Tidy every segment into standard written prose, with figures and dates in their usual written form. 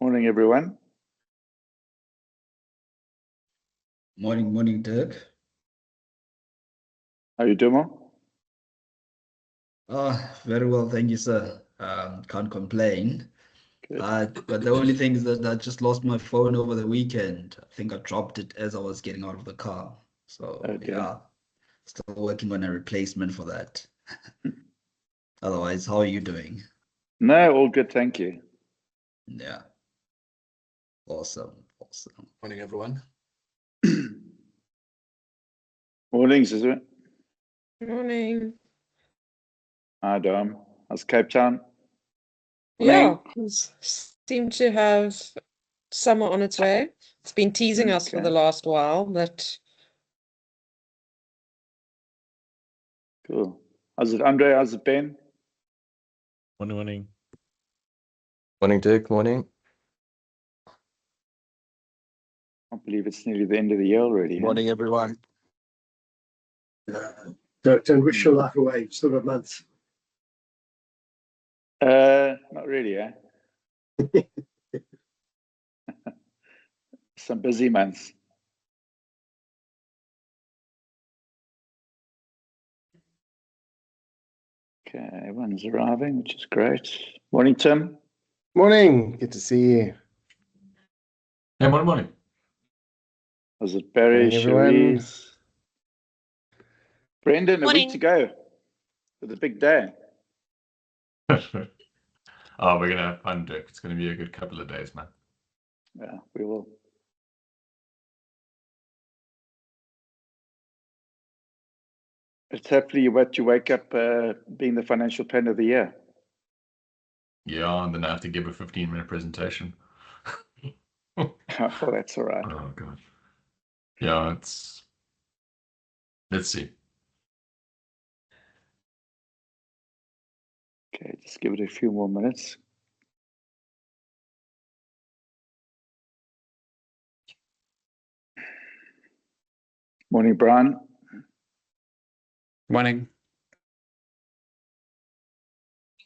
Morning, everyone. Morning, Dirk. How you doing? Very well, thank you, sir. Can't complain. Good. But the only thing is that I just lost my phone over the weekend. I think I dropped it as I was getting out of the car. So Okay. yeah, still working on a replacement for that. Otherwise, how are you doing? No, all good, thank you. Yeah. Awesome. Morning, everyone. Mornings, is it? Morning. Hi, Dom. How's Cape Town? Yeah, seem to have summer on its way. It's been teasing us for Okay. the last while, but Cool. How's it, Andre? How's it, Ben? Morning. Morning, Dirk. Morning. Can't believe it's nearly the end of the year already. huh? Morning, everyone. Don't wish your life away. Still got a month. Not really, eh? Some busy months. Okay, everyone's arriving, which is great. Morning, Tim. Morning. Good to see you. Yeah, morning. How's it, Barry, Morning, everyone. Cherise? Brendan, a week to go for the big day. Oh, we're gonna have fun, Dirk. It's gonna be a good couple of days, man. Yeah, we will. It's hopefully what you wake up being the financial planner of the year. Yeah, and then I have to give a 15-minute presentation. Oh, that's all right. Oh god. Yeah, let's see. Okay, just give it a few more minutes. Morning, Brian. Morning.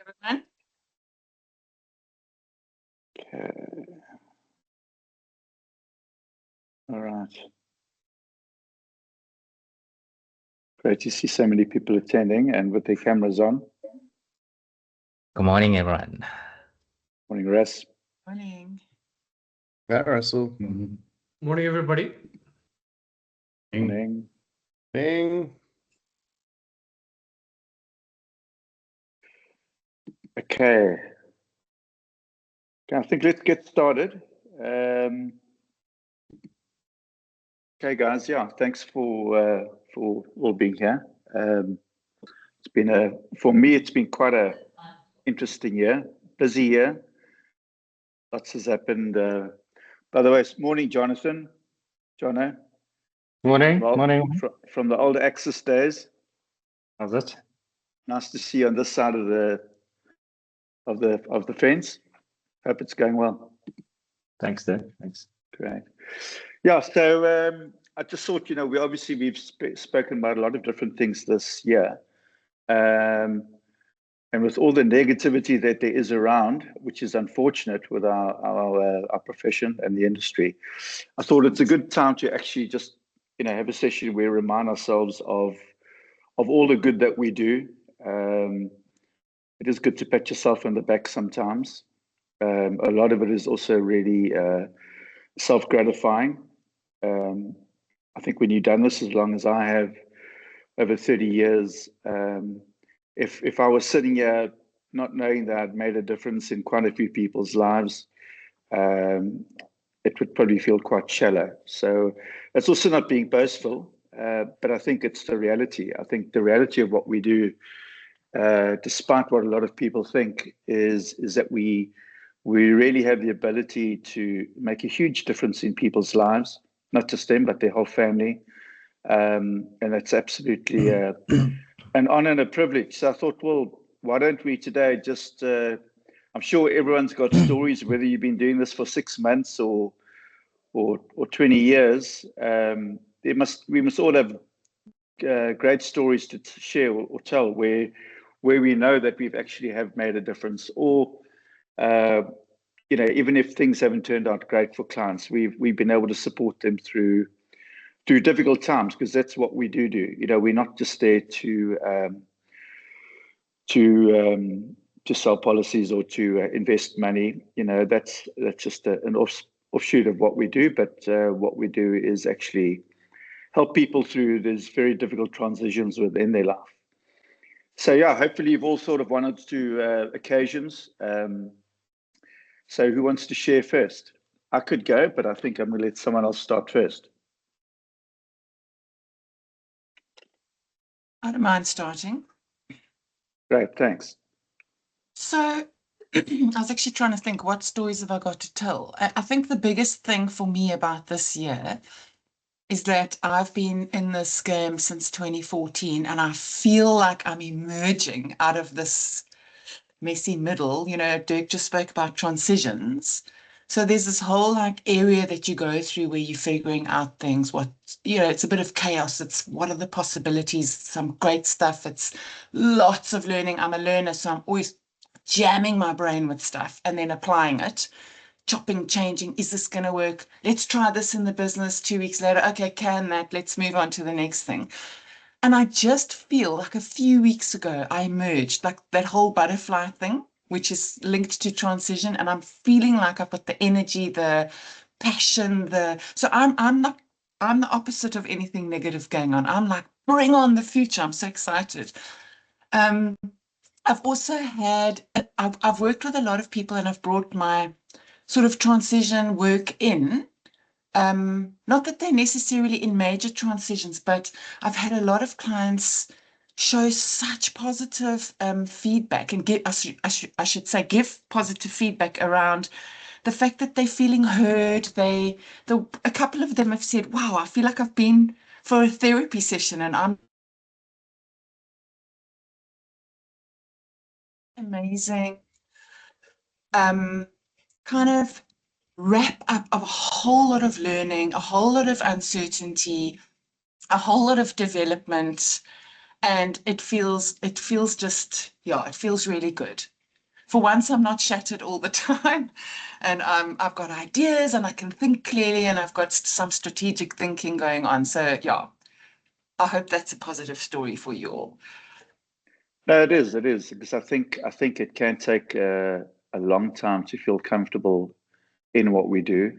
everyone. Okay. All right. Great to see so many people attending and with their cameras on. Good morning, everyone. Morning, Russ. Morning. Yeah, Russell. Morning, everybody. Morning. Morning. Okay. I think let's get started. Okay, guys. Yeah, thanks for all being here. It's been for me, it's been quite a interesting year, busy year. Lots has happened. By the way, morning, Jonathan. Jono. Morning. From the old Axis days. How's it? Nice to see you on this side of the fence. Hope it's going well. Thanks, Dirk. Thanks. Great. Yeah. So I just thought, we've spoken about a lot of different things this year, and with all the negativity that there is around, which is unfortunate with our profession and the industry, I thought it's a good time to actually just have a session where we remind ourselves of all the good that we do. It is good to pat yourself on the back sometimes. A lot of it is also really self-gratifying. I think when you've done this as long as I have, over 30 years, if I was sitting here not knowing that I'd made a difference in quite a few people's lives, it would probably feel quite shallow. So it's also not being boastful, but I think it's the reality. I think the reality of what we do, despite what a lot of people think, is that we really have the ability to make a huge difference in people's lives, not just them, but their whole family. And that's absolutely an honor and a privilege. So I thought, well, why don't we today just, I'm sure everyone's got stories, whether you've been doing this for 6 months or 20 years. We must all have great stories to share or tell where we know that we've actually have made a difference, or even if things haven't turned out great for clients, we've been able to support them through difficult times, because that's what we do. We're not just there to sell policies or to invest money. That's just an offshoot of what we do. But what we do is actually help people through these very difficult transitions within their life. So yeah, hopefully you've all sort of one or two occasions. So who wants to share first? I could go, but I think I'm going to let someone else start first. I don't mind starting. Great, thanks. So I was actually trying to think, what stories have I got to tell? I think the biggest thing for me about this year is that I've been in this game since 2014, and I feel like I'm emerging out of this messy middle. Dirk just spoke about transitions. So there's this whole area that you go through where you're figuring out things, it's a bit of chaos. It's what are the possibilities, some great stuff. It's lots of learning. I'm a learner, so I'm always jamming my brain with stuff and then applying it, chopping, changing. Is this going to work? Let's try this in the business. 2 weeks later, okay, can that? Let's move on to the next thing. And I just feel like a few weeks ago, I emerged, like that whole butterfly thing, which is linked to transition. And I'm feeling like I've got the energy, the passion, so I'm the opposite of anything negative going on. I'm like, bring on the future. I'm so excited. I've also I've worked with a lot of people, and I've brought my sort of transition work in. Not that they're necessarily in major transitions, but I've had a lot of clients show such positive feedback, and I should say give positive feedback around the fact that they're feeling heard. A couple of them have said, wow, I feel like I've been for a therapy session, and I'm amazing. Kind of wrap up of a whole lot of learning, a whole lot of uncertainty, a whole lot of development, and it feels it feels really good. For once, I'm not shattered all the time, and I've got ideas, and I can think clearly, and I've got some strategic thinking going on. So yeah, I hope that's a positive story for you all. No, it is, because I think it can take a long time to feel comfortable in what we do.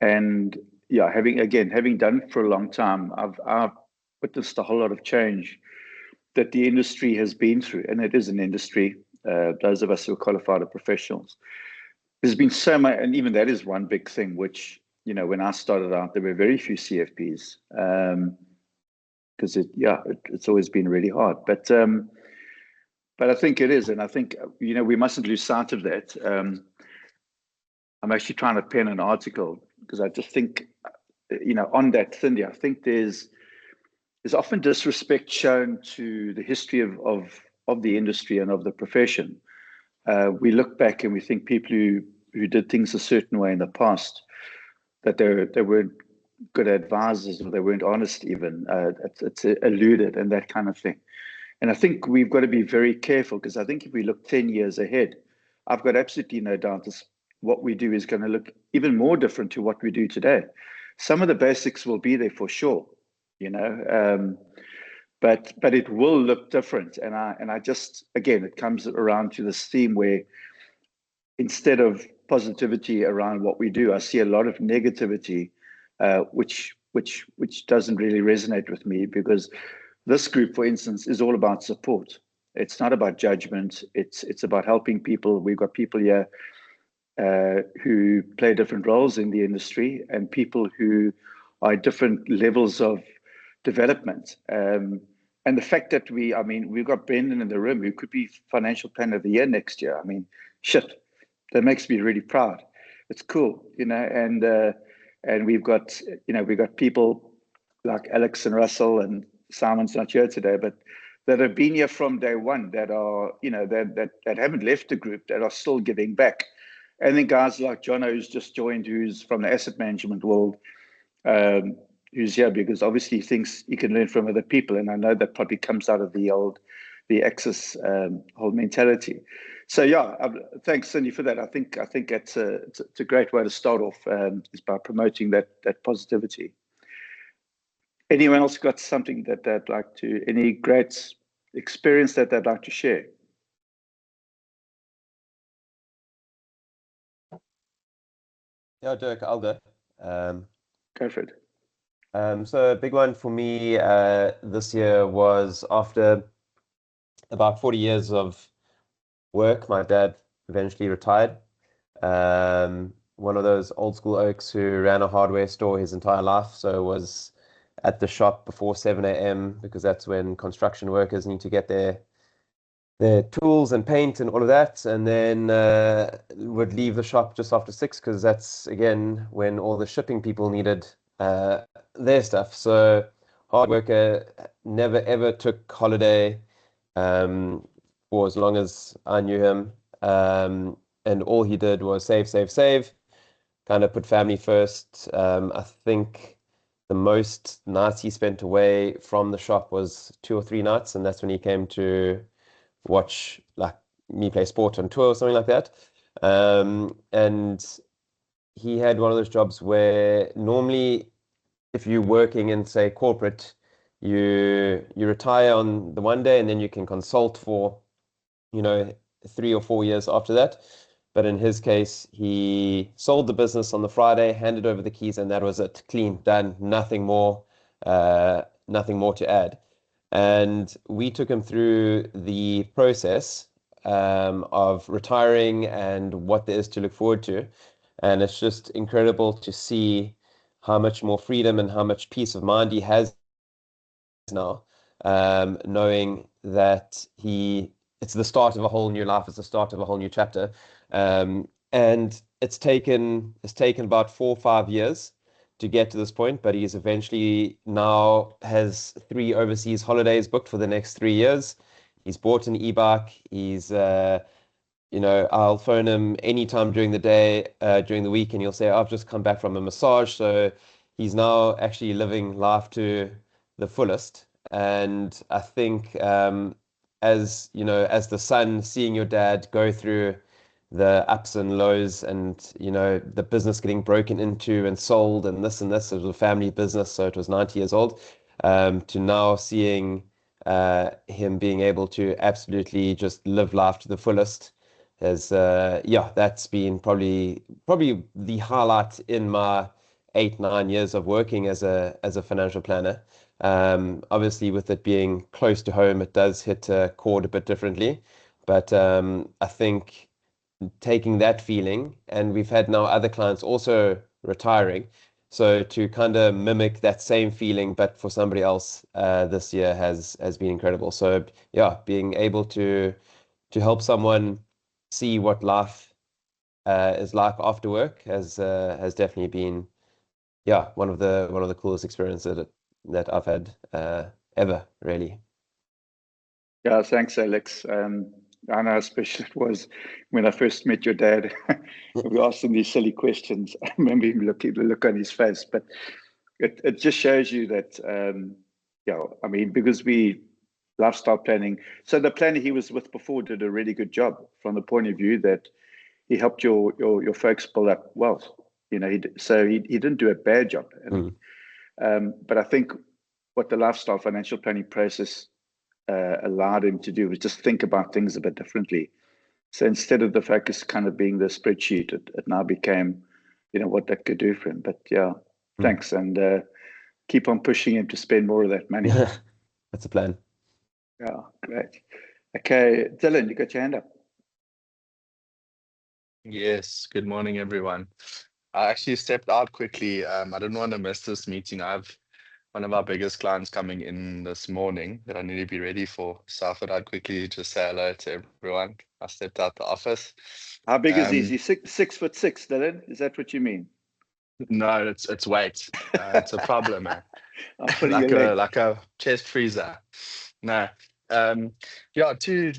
And yeah, having done it for a long time, I've witnessed a whole lot of change that the industry has been through, and it is an industry. Those of us who are qualified are professionals. There's been so much, and even that is one big thing. Which when I started out, there were very few CFPs, because it's always been really hard. But I think it is, and I think we mustn't lose sight of that. I'm actually trying to pen an article because I just think, on that, Cindy, I think there's often disrespect shown to the history of the industry and of the profession. We look back and we think people who did things a certain way in the past, that they weren't good advisors, or they weren't honest even. It's eluded and that kind of thing. And I think we've got to be very careful, because I think if we look 10 years ahead, I've got absolutely no doubt what we do is going to look even more different to what we do today. Some of the basics will be there for sure, but it will look different. And I just, again, it comes around to this theme where instead of positivity around what we do, I see a lot of negativity, which doesn't really resonate with me, because this group, for instance, is all about support. It's not about judgment. It's about helping people. We've got people here who play different roles in the industry, and people who are at different levels of development. And the fact that we've got Brendan in the room, who could be Financial Planner of the Year next year. Shit, that makes me really proud. It's cool, and we've got people like Alex and Russell, and Simon's not here today, but that have been here from day one, that are, that haven't left the group, that are still giving back. And then guys like Jono, who's just joined, who's from the asset management world, who's here because obviously he thinks he can learn from other people. And I know that probably comes out of the old the Axis whole mentality. So yeah, thanks Cindy for that. I think it's a great way to start off, is by promoting that positivity. Anyone else got something that they'd like to, any great experience that they'd like to share? Yeah, Dirk, I'll go. Go for it. So a big one for me this year was after about 40 years of work, my dad eventually retired. One of those old school oaks who ran a hardware store his entire life, so was at the shop before 7 a.m. because that's when construction workers need to get their tools and paint and all of that, and then would leave the shop just after 6 because that's again when all the shipping people needed their stuff. So hard worker, never ever took holiday for as long as I knew him, and all he did was save, kind of put family first. I think the most nights he spent away from the shop was 2 or 3 nights, and that's when he came to watch like me play sport on tour or something like that. And he had one of those jobs where normally if you're working in, say, corporate, you retire on the one day and then you can consult for, 3 or 4 years after that. But in his case, he sold the business on the Friday, handed over the keys, and that was it. Clean, done, nothing more to add. And we took him through the process of retiring and what there is to look forward to. And it's just incredible to see how much more freedom and how much peace of mind he has now, knowing that it's the start of a whole new life, it's the start of a whole new chapter. And it's taken about 4 or 5 years to get to this point, but he's eventually now has 3 overseas holidays booked for the next 3 years. He's bought an e-bike. He's I'll phone him anytime during the day, during the week, and he'll say, I've just come back from a massage. So he's now actually living life to the fullest. And I think as the son, seeing your dad go through the ups and lows and, the business getting broken into and sold and this, it was a family business, so it was 90 years old, to now seeing him being able to absolutely just live life to the fullest has, that's been probably the highlight in my 8-9 years of working as a financial planner. Obviously, with it being close to home, it does hit a chord a bit differently. But I think taking that feeling, and we've had now other clients also retiring, so to kind of mimic that same feeling, but for somebody else, this year has been incredible. So yeah, being able to help someone see what life is like after work has definitely been one of the coolest experiences that I've had ever, really. Yeah, thanks, Alex. I know how special it was when I first met your dad. We asked him these silly questions. I remember him the look on his face, but it just shows you that, because we lifestyle planning. So the planner he was with before did a really good job from the point of view that he helped your folks build up wealth. He didn't do a bad job. But I think what the lifestyle financial planning process allowed him to do was just think about things a bit differently. So instead of the focus kind of being the spreadsheet, it now became, what that could do for him. But thanks, and keep on pushing him to spend more of that money. That's a plan. Yeah, great. Okay, Dylan, you got your hand up. Yes, good morning, everyone. I actually stepped out quickly. I didn't want to miss this meeting. I have one of our biggest clients coming in this morning that I need to be ready for. So I thought I'd quickly just say hello to everyone. I stepped out the office. How big is he? Is he 6'6", Dylan? Is that what you mean? No, it's weight. It's a problem, man. like a chest freezer. No. Two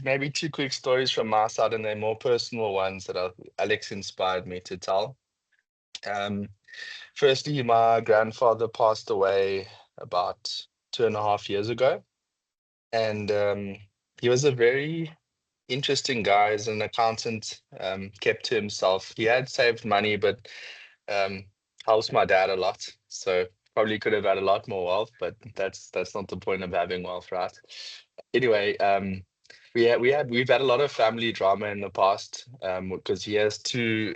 quick stories from my side, and they're more personal ones that Alex inspired me to tell. Firstly, my grandfather passed away about 2.5 years ago, and he was a very interesting guy as an accountant, kept to himself. He had saved money, but helps my dad a lot. So probably could have had a lot more wealth, but that's not the point of having wealth, right? Anyway, we've had a lot of family drama in the past, because he has two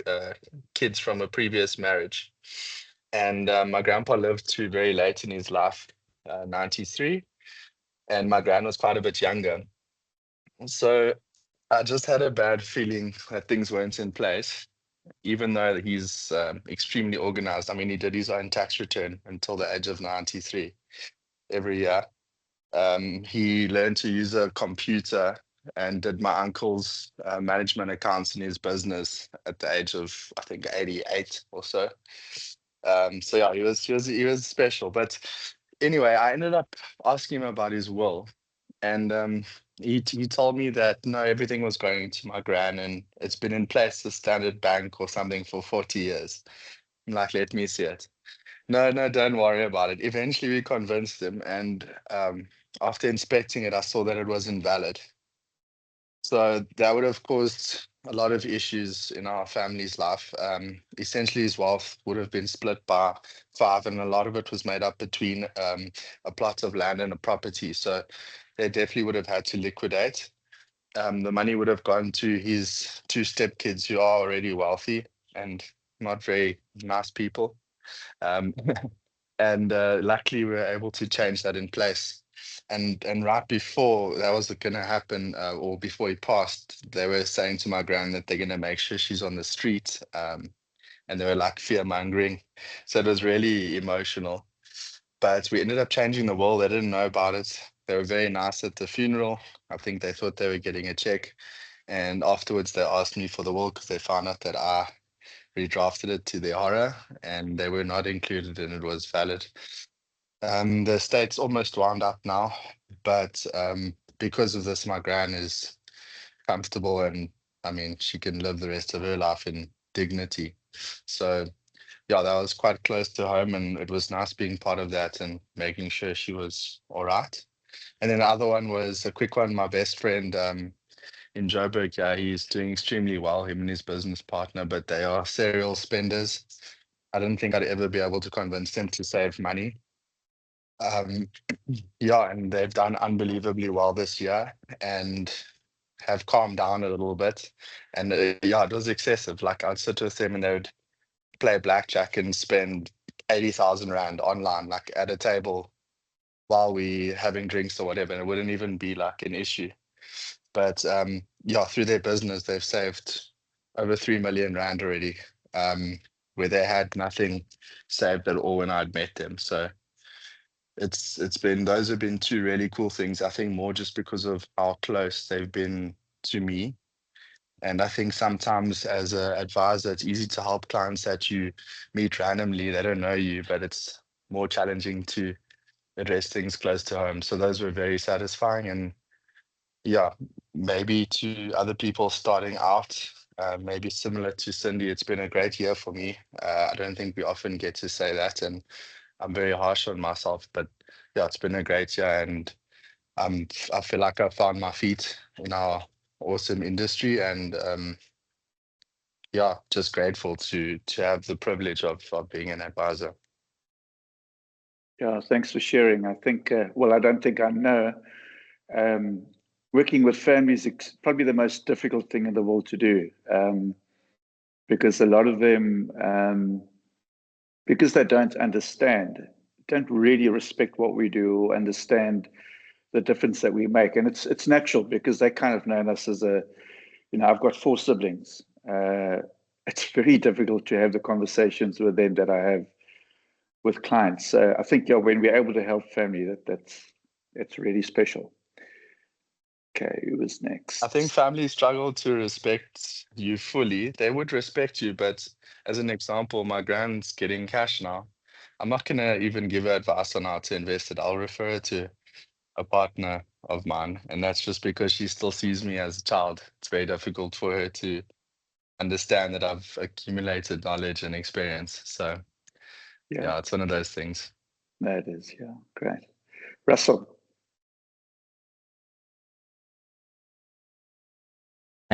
kids from a previous marriage, and my grandpa lived to very late in his life, 93, and my gran was quite a bit younger. So I just had a bad feeling that things weren't in place, even though he's extremely organized. I mean, he did his own tax return until the age of 93 every year. He learned to use a computer and did my uncle's management accounts in his business at the age of, I think, 88 or so. So yeah, he was special. But anyway, I ended up asking him about his will, and he told me that no, everything was going to my gran, and it's been in place, the Standard Bank or something, for 40 years. I'm like, let me see it. No, no, don't worry about it. Eventually, we convinced him, and after inspecting it, I saw that it was invalid. So that would have caused a lot of issues in our family's life. Essentially, his wealth would have been split by 5, and a lot of it was made up between a plot of land and a property. So they definitely would have had to liquidate. The money would have gone to his 2 stepkids who are already wealthy and not very nice people. Um, and luckily, we were able to change that in place. And right before that was going to happen, or before he passed, they were saying to my gran that they're going to make sure she's on the street, and they were like fear mongering. So it was really emotional. But we ended up changing the will. They didn't know about it. They were very nice at the funeral. I think they thought they were getting a check. And afterwards, they asked me for the will because they found out that I redrafted it to their horror, and they were not included, and it was valid. The estate's almost wound up now, but because of this, my gran is comfortable, and I mean, she can live the rest of her life in dignity. So yeah, that was quite close to home, and it was nice being part of that and making sure she was all right. And then the other one was a quick one. My best friend in Joburg, yeah, he's doing extremely well, him and his business partner, but they are serial spenders. I didn't think I'd ever be able to convince them to save money. Yeah, and they've done unbelievably well this year and have calmed down a little bit. And yeah, it was excessive. Like I'd sit with them and they would play blackjack and spend 80,000 Rand online, like at a table while we having drinks or whatever. And it wouldn't even be like an issue. But yeah, through their business, they've saved over 3 million Rand already, where they had nothing saved at all when I'd met them. So it's been, those have been 2 really cool things. I think more just because of how close they've been to me. And I think sometimes as an advisor, it's easy to help clients that you meet randomly. They don't know you, but it's more challenging to address things close to home. So those were very satisfying. And yeah, maybe to other people starting out, maybe similar to Cindy, it's been a great year for me. I don't think we often get to say that, and I'm very harsh on myself, but yeah, it's been a great year, and I feel like I found my feet in our awesome industry, and yeah, just grateful to have the privilege of being an advisor. Yeah, thanks for sharing. I think, well, I don't think I know. Working with families is probably the most difficult thing in the world to do, because a lot of them, because they don't understand, don't really respect what we do or understand the difference that we make. And it's natural because they kind of know us as I've got 4 siblings. It's very difficult to have the conversations with them that I have with clients. So I think, yeah, when we're able to help family, that's really special. Okay, who was next? I think families struggle to respect you fully. They would respect you, but as an example, my grand's getting cash now. I'm not going to even give her advice on how to invest it. I'll refer her to a partner of mine, and that's just because she still sees me as a child. It's very difficult for her to understand that I've accumulated knowledge and experience. So yeah, it's one of those things. That is, yeah, great. Russell.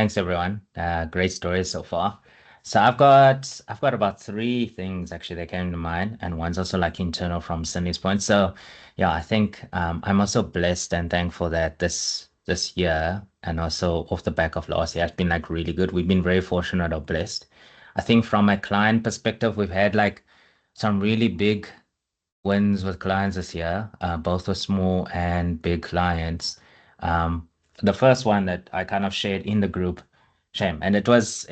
Thanks everyone. Great stories so far. So I've got about three things actually that came to mind, and one's also like internal from Cindy's point. So yeah, I think I'm also blessed and thankful that this year and also off the back of last year has been like really good. We've been very fortunate or blessed. I think from a client perspective, we've had like some really big wins with clients this year, both with small and big clients. Um, the first one that I kind of shared in the group, shame, and it was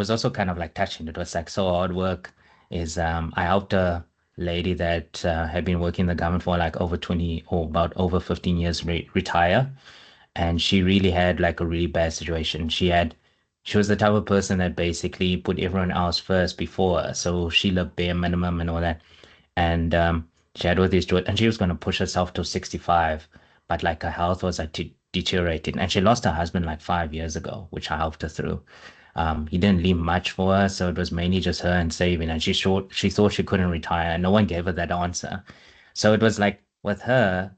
also kind of like touching. It was like so hard work. Is I helped a lady that had been working in the government for like over 20 or about over 15 years retire, and she really had like a really bad situation. She was the type of person that basically put everyone else first before her, so she lived bare minimum and all that, and she had all these and she was going to push herself to 65, but like her health was like deteriorating, and she lost her husband like 5 years ago, which I helped her through. He didn't leave much for her, so it was mainly just her and saving, and she thought she couldn't retire, and no one gave her that answer. So it was like with her,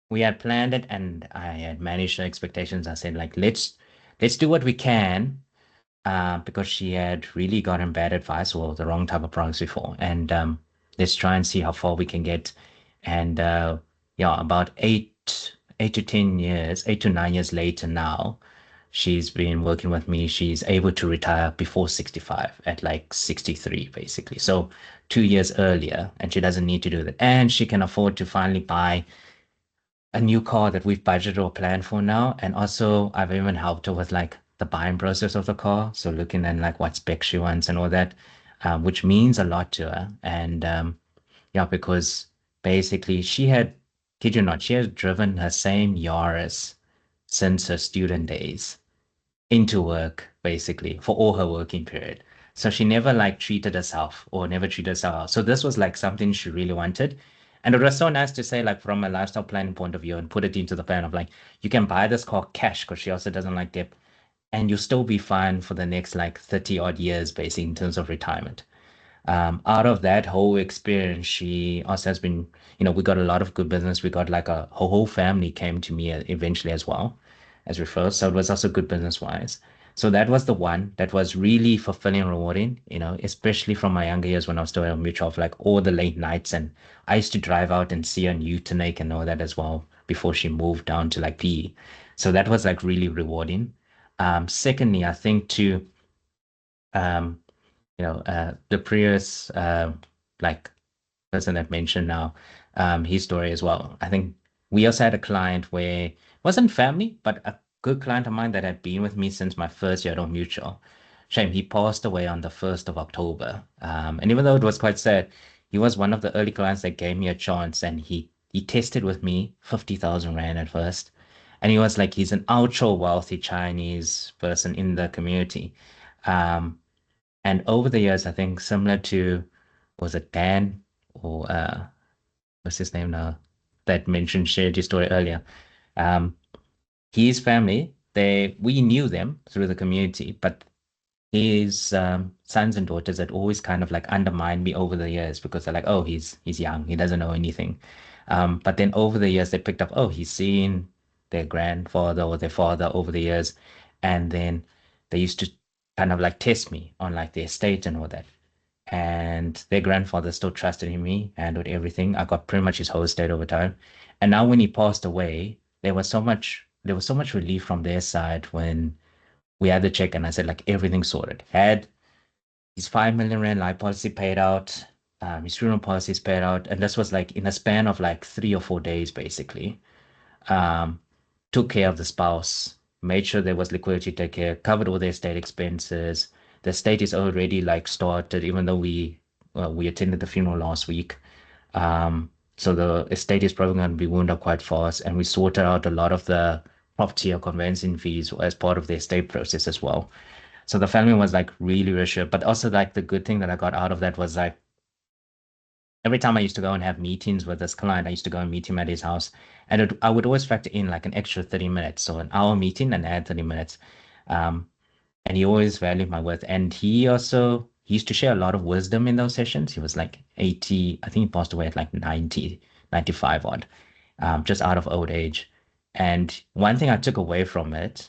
we had planned it, and I had managed her expectations. I said like let's do what we can, because she had really gotten bad advice or the wrong type of products before. And let's try and see how far we can get. And yeah, about 8 to 9 years later now, she's been working with me. She's able to retire before 65 at like 63, basically. So 2 years earlier, and she doesn't need to do that. And she can afford to finally buy a new car that we've budgeted or planned for now. And also I've even helped her with like the buying process of the car. So looking at like what specs she wants and all that, which means a lot to her. And yeah, because basically kid you not, she has driven her same Yaris since her student days into work, basically, for all her working period. So she never like treated herself or never treated herself out. So this was like something she really wanted. And it was so nice to say, like, from a lifestyle planning point of view, and put it into the plan of like, you can buy this car cash because she also doesn't like debt, and you'll still be fine for the next like 30 odd years, basically, in terms of retirement. Out of that whole experience, she also has been, we got a lot of good business. We got like a whole family came to me eventually as well as referrals. So it was also good business wise. So that was the one that was really fulfilling and rewarding, especially from my younger years when I was still at Mutual, of like all the late nights. And I used to drive out and see her in Utenake and all that as well before she moved down to like PE. So that was like really rewarding. Secondly, I think too, um, the previous like person that mentioned now, his story as well. I think we also had a client where it wasn't family, but a good client of mine that had been with me since my first year at Mutual. Shame, he passed away on the 1st of October. And even though it was quite sad, he was one of the early clients that gave me a chance, and he tested with me 50,000 Rand at first. And he was like, he's an ultra wealthy Chinese person in the community. And over the years, I think similar to, was it Dan or what's his name now, that mentioned shared his story earlier. His family, we knew them through the community, but his sons and daughters had always kind of like undermined me over the years because they're like, oh, he's young, he doesn't know anything. But then over the years, they picked up, oh, he's seen their grandfather or their father over the years, and then they used to kind of like test me on like the estate and all that. And their grandfather still trusted in me, handled everything. I got pretty much his whole estate over time. And now when he passed away, there was so much relief from their side when we had the check and I said like everything's sorted. Had his 5 million Rand life policy paid out, his funeral policies paid out, and this was like in a span of like 3 or 4 days, basically. Took care of the spouse, made sure there was liquidity to take care, covered all their estate expenses. The estate is already like started, even though we attended the funeral last week. So the estate is probably going to be wound up quite fast, and we sorted out a lot of the property or conveyancing fees as part of the estate process as well. So the family was like really reassured, but also like the good thing that I got out of that was like every time I used to go and have meetings with this client, I used to go and meet him at his house, and I would always factor in like an extra 30 minutes, so an hour meeting and add 30 minutes. And he always valued my worth, and he used to share a lot of wisdom in those sessions. He was like 80, I think he passed away at like 90, 95 odd, just out of old age. And one thing I took away from it,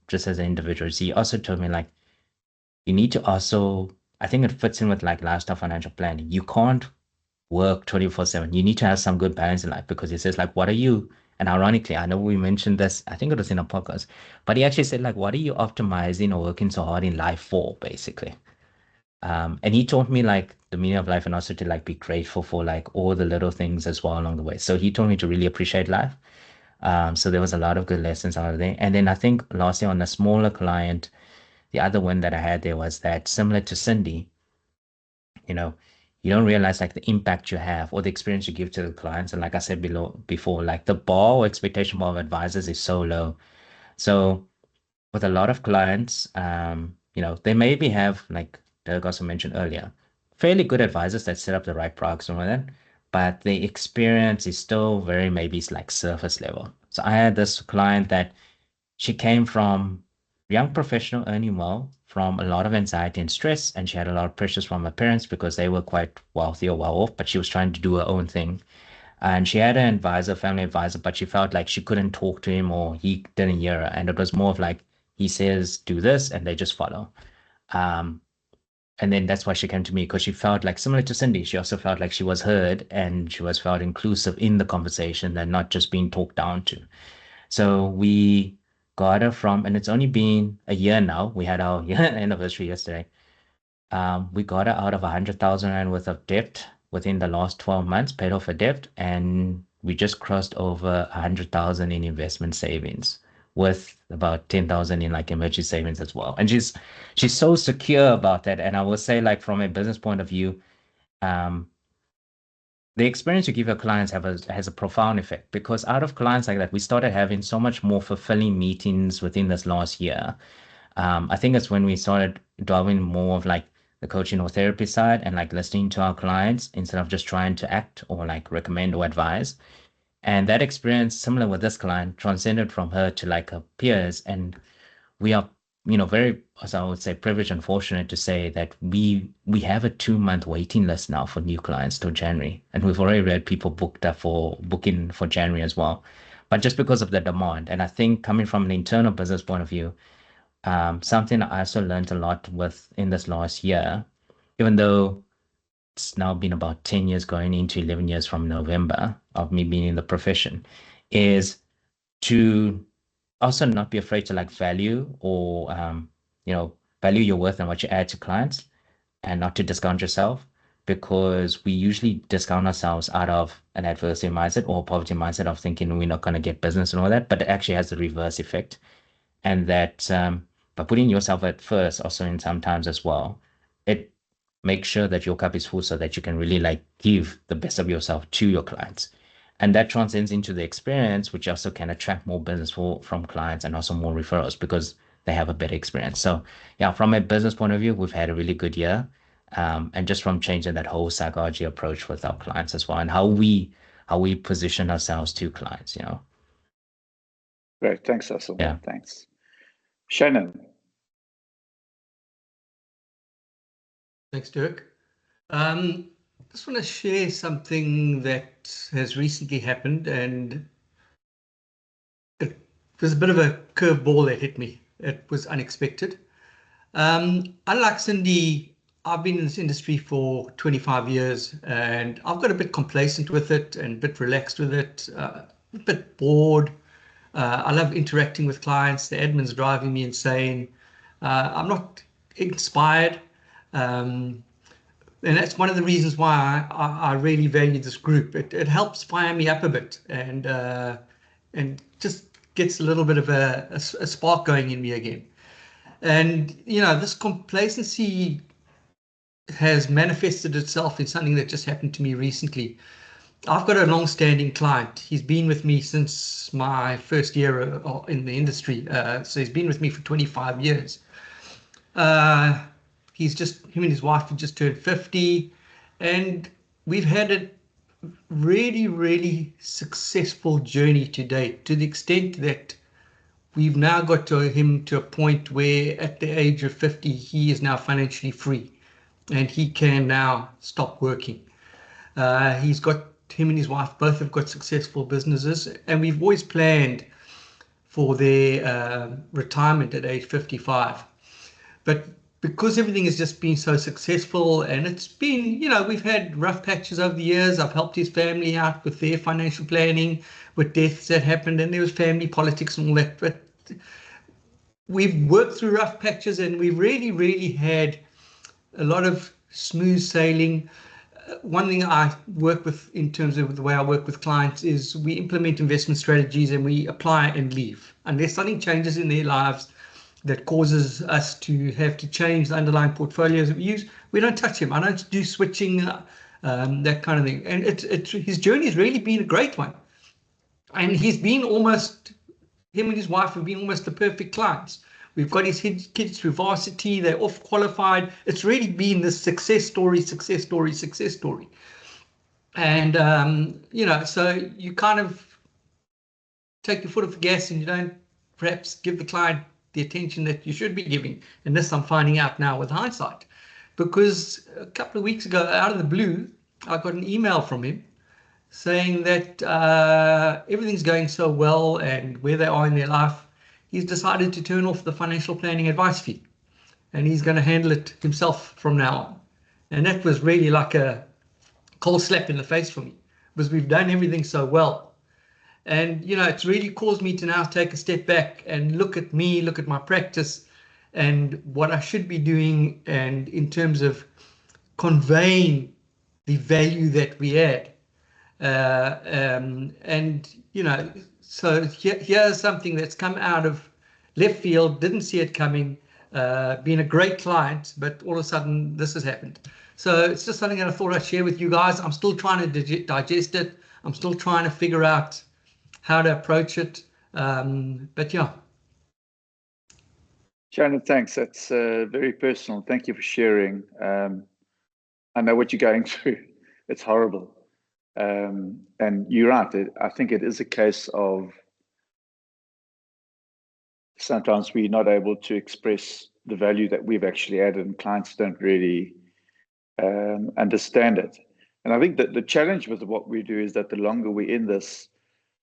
just as an individual. So he also told me like, you need to also, I think it fits in with like lifestyle financial planning. You can't work 24/7. You need to have some good balance in life, because he says like, what are you, and ironically, I know we mentioned this, I think it was in a podcast, but he actually said like, what are you optimizing or working so hard in life for, basically? And he taught me like the meaning of life, and also to like be grateful for like all the little things as well along the way. So he told me to really appreciate life. So there was a lot of good lessons out of there. And then I think lastly, on a smaller client, the other one that I had there was that, similar to Cindy, you know, you don't realize like the impact you have or the experience you give to the clients. And like I said before, like the bar or expectation bar of advisors is so low. So with a lot of clients, they maybe have, like Dirk also mentioned earlier, fairly good advisors that set up the right products and all that, but the experience is still very, maybe it's like surface level. So I had this client that she came from young professional earning well, from a lot of anxiety and stress, and she had a lot of pressures from her parents because they were quite wealthy or well off, but she was trying to do her own thing. And she had an advisor, family advisor, but she felt like she couldn't talk to him, or he didn't hear her. And it was more of like, he says, do this, and they just follow. And then that's why she came to me, because she felt like, similar to Cindy, she also felt like she was heard and she was felt inclusive in the conversation and not just being talked down to. So we got her from, and it's only been a year now. We had our year anniversary yesterday. We got her out of 100,000 Rand worth of debt within the last 12 months, paid off her debt, and we just crossed over 100,000 in investment savings, with about 10,000 in like emergency savings as well. And she's so secure about that. And I will say, like, from a business point of view, the experience you give your clients has a profound effect, because out of clients like that, we started having so much more fulfilling meetings within this last year. I think it's when we started delving more of like the coaching or therapy side, and like listening to our clients instead of just trying to act or like recommend or advise. And that experience, similar with this client, transcended from her to like her peers. And we are, very, as I would say, privileged and fortunate to say that we have a 2-month waiting list now for new clients till January. And we've already had people booking for January as well. But just because of the demand. And I think, coming from an internal business point of view, something I also learned a lot with in this last year, even though it's now been about 10 years, going into 11 years from November of me being in the profession, is to also not be afraid to like value or, value your worth and what you add to clients, and not to discount yourself, because we usually discount ourselves out of an adversity mindset or poverty mindset of thinking we're not going to get business and all that, but it actually has the reverse effect. And that by putting yourself at first, also in sometimes as well, it makes sure that your cup is full, so that you can really like give the best of yourself to your clients. And that transcends into the experience, which also can attract more business from clients, and also more referrals, because they have a better experience. So yeah, from a business point of view, we've had a really good year. And just from changing that whole psychology approach with our clients as well, and how we position ourselves to clients, Great. Thanks, Russell. Yeah. Thanks. Shannon. Thanks, Dirk. Just want to share something that has recently happened, and it was a bit of a curveball that hit me. It was unexpected. Unlike Cindy, I've been in this industry for 25 years, and I've got a bit complacent with it and a bit relaxed with it, a bit bored. I love interacting with clients. The admin's driving me insane. I'm not inspired. And that's one of the reasons why I really value this group. It helps fire me up a bit, and just gets a little bit of a spark going in me again. And this complacency has manifested itself in something that just happened to me recently. I've got a long-standing client. He's been with me since my first year in the industry. So he's been with me for 25 years. Him and his wife have just turned 50, and we've had a really, really successful journey to date, to the extent that we've now got him to a point where at the age of 50, he is now financially free, and he can now stop working. Him and his wife both have got successful businesses, and we've always planned for their retirement at age 55. But because everything has just been so successful, and it's been, we've had rough patches over the years. I've helped his family out with their financial planning, with deaths that happened, and there was family politics and all that. But we've worked through rough patches, and we've really, really had a lot of smooth sailing. One thing I work with in terms of the way I work with clients is we implement investment strategies and we apply and leave. Unless something changes in their lives that causes us to have to change the underlying portfolios that we use, we don't touch them. I don't do switching, that kind of thing. And his journey has really been a great one. And he's been almost, him and his wife have been almost the perfect clients. We've got his kids through varsity, they're off qualified. It's really been this success story. And, so you kind of take your foot off the gas and you don't perhaps give the client the attention that you should be giving. And this I'm finding out now with hindsight. Because a couple of weeks ago, out of the blue, I got an email from him saying that everything's going so well and where they are in their life, he's decided to turn off the financial planning advice fee and he's going to handle it himself from now on. And that was really like a cold slap in the face for me because we've done everything so well. And, it's really caused me to now take a step back and look at me, look at my practice and what I should be doing and in terms of conveying the value that we add. So here's something that's come out of left field, didn't see it coming, been a great client, but all of a sudden this has happened. So it's just something that I thought I'd share with you guys. I'm still trying to digest it. I'm still trying to figure out how to approach it. But yeah. Shannon, thanks. That's very personal. Thank you for sharing. I know what you're going through. It's horrible. And you're right. I think it is a case of sometimes we're not able to express the value that we've actually added and clients don't really understand it. And I think that the challenge with what we do is that the longer we're in this,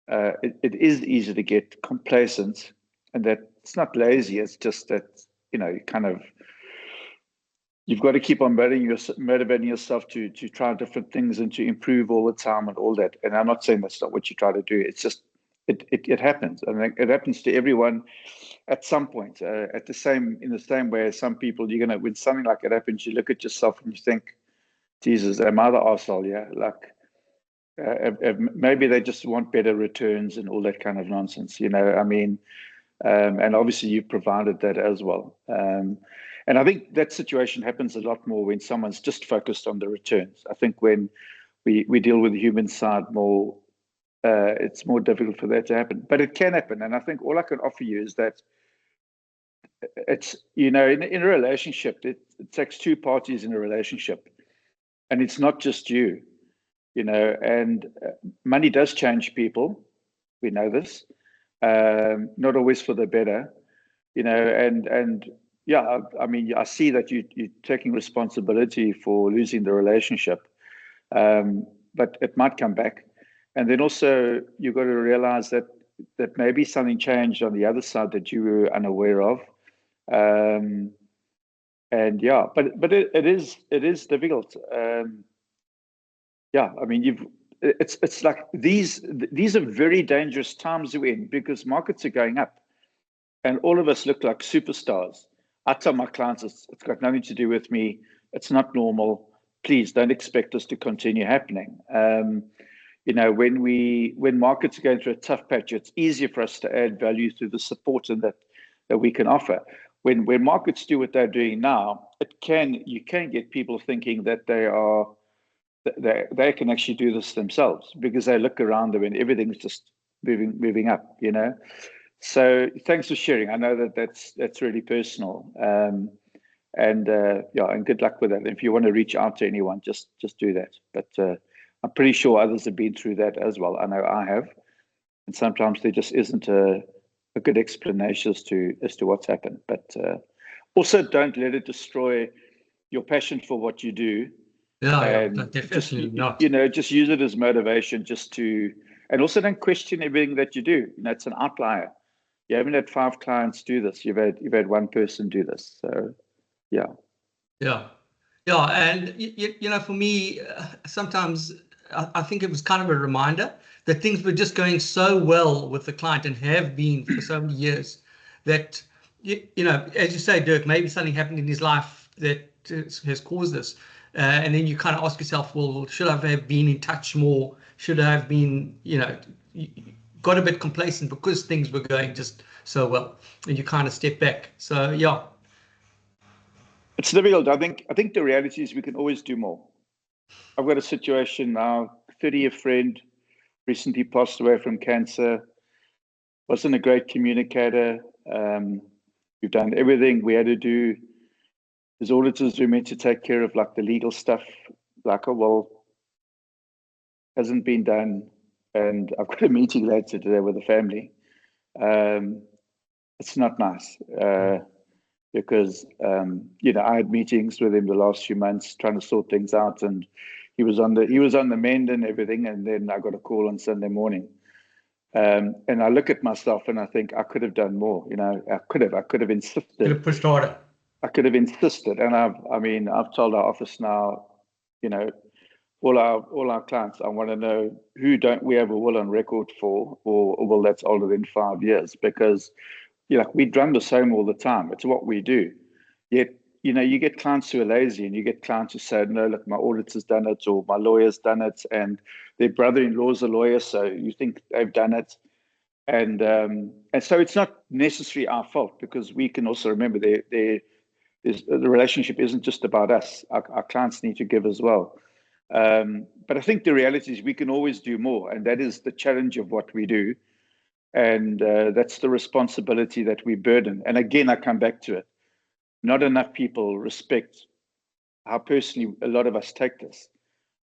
it is easy to get complacent and that it's not lazy. It's just that, you've got to keep on motivating yourself to try different things and to improve all the time and all that. And I'm not saying that's not what you try to do. It's just, it happens. I mean, it happens to everyone at some point, in the same way as some people, when something like it happens, you look at yourself and you think, Jesus, am I the arsehole? Yeah. Maybe they just want better returns and all that kind of nonsense, and obviously you provided that as well. And I think that situation happens a lot more when someone's just focused on the returns. I think when we deal with the human side more, it's more difficult for that to happen. But it can happen. And I think all I can offer you is that it's, in a relationship, it takes two parties in a relationship. And it's not just you, and money does change people. We know this, not always for the better, and yeah, I see that you're taking responsibility for losing the relationship, but it might come back. And then also you've got to realize that maybe something changed on the other side that you were unaware of. And yeah, but it is difficult. Yeah, it's like these are very dangerous times we're in because markets are going up, and all of us look like superstars. I tell my clients it's got nothing to do with me. It's not normal. Please don't expect us to continue happening. When markets are going through a tough patch, it's easier for us to add value through the support and that we can offer. When markets do what they're doing now, you can get people thinking that they can actually do this themselves because they look around them and everything's just moving up, So thanks for sharing. I know that's really personal, and good luck with that. If you want to reach out to anyone, just do that. But I'm pretty sure others have been through that as well. I know I have, and sometimes there just isn't a good explanation as to what's happened. But also, don't let it destroy your passion for what you do. Yeah, definitely not. Just use it as motivation, and also don't question everything that you do. It's an outlier. You haven't had 5 clients do this. You've had one person do this. So, yeah. Yeah. Yeah. And, you know, for me, sometimes I think it was kind of a reminder that things were just going so well with the client and have been for so many years that, you know, as you say, Dirk, maybe something happened in his life that has caused this. And then you kind of ask yourself, well, should I have been in touch more? Should I have been, you know, got a bit complacent because things were going just so well, and you kind of step back. So yeah, it's difficult. I think the reality is we can always do more. I've got a situation now. 30-year friend recently passed away from cancer. Wasn't a great communicator. We've done everything we had to do. As auditors, we're meant to take care of like the legal stuff. Like, oh well, hasn't been done. And I've got a meeting later today with the family. It's not nice because you know, I had meetings with him the last few months trying to sort things out, and he was on the mend and everything. And then I got a call on Sunday morning, and I look at myself and I think I could have done more. You know, I could have insisted. Could have pushed harder. I could have insisted, and I've told our office now, you know, all our clients, I want to know who don't we have a will on record for, or a will that's older than 5 years, because you know, we drum this home all the time. It's what we do. Yet, you know, you get clients who are lazy, and you get clients who say, no, look, my auditor's done it, or my lawyer's done it, and their brother-in-law's a lawyer, so you think they've done it. And so it's not necessarily our fault, because we can also remember the relationship isn't just about us. Our clients need to give as well. But I think the reality is we can always do more, and that is the challenge of what we do. And that's the responsibility that we burden. And again, I come back to it. Not enough people respect how personally a lot of us take this.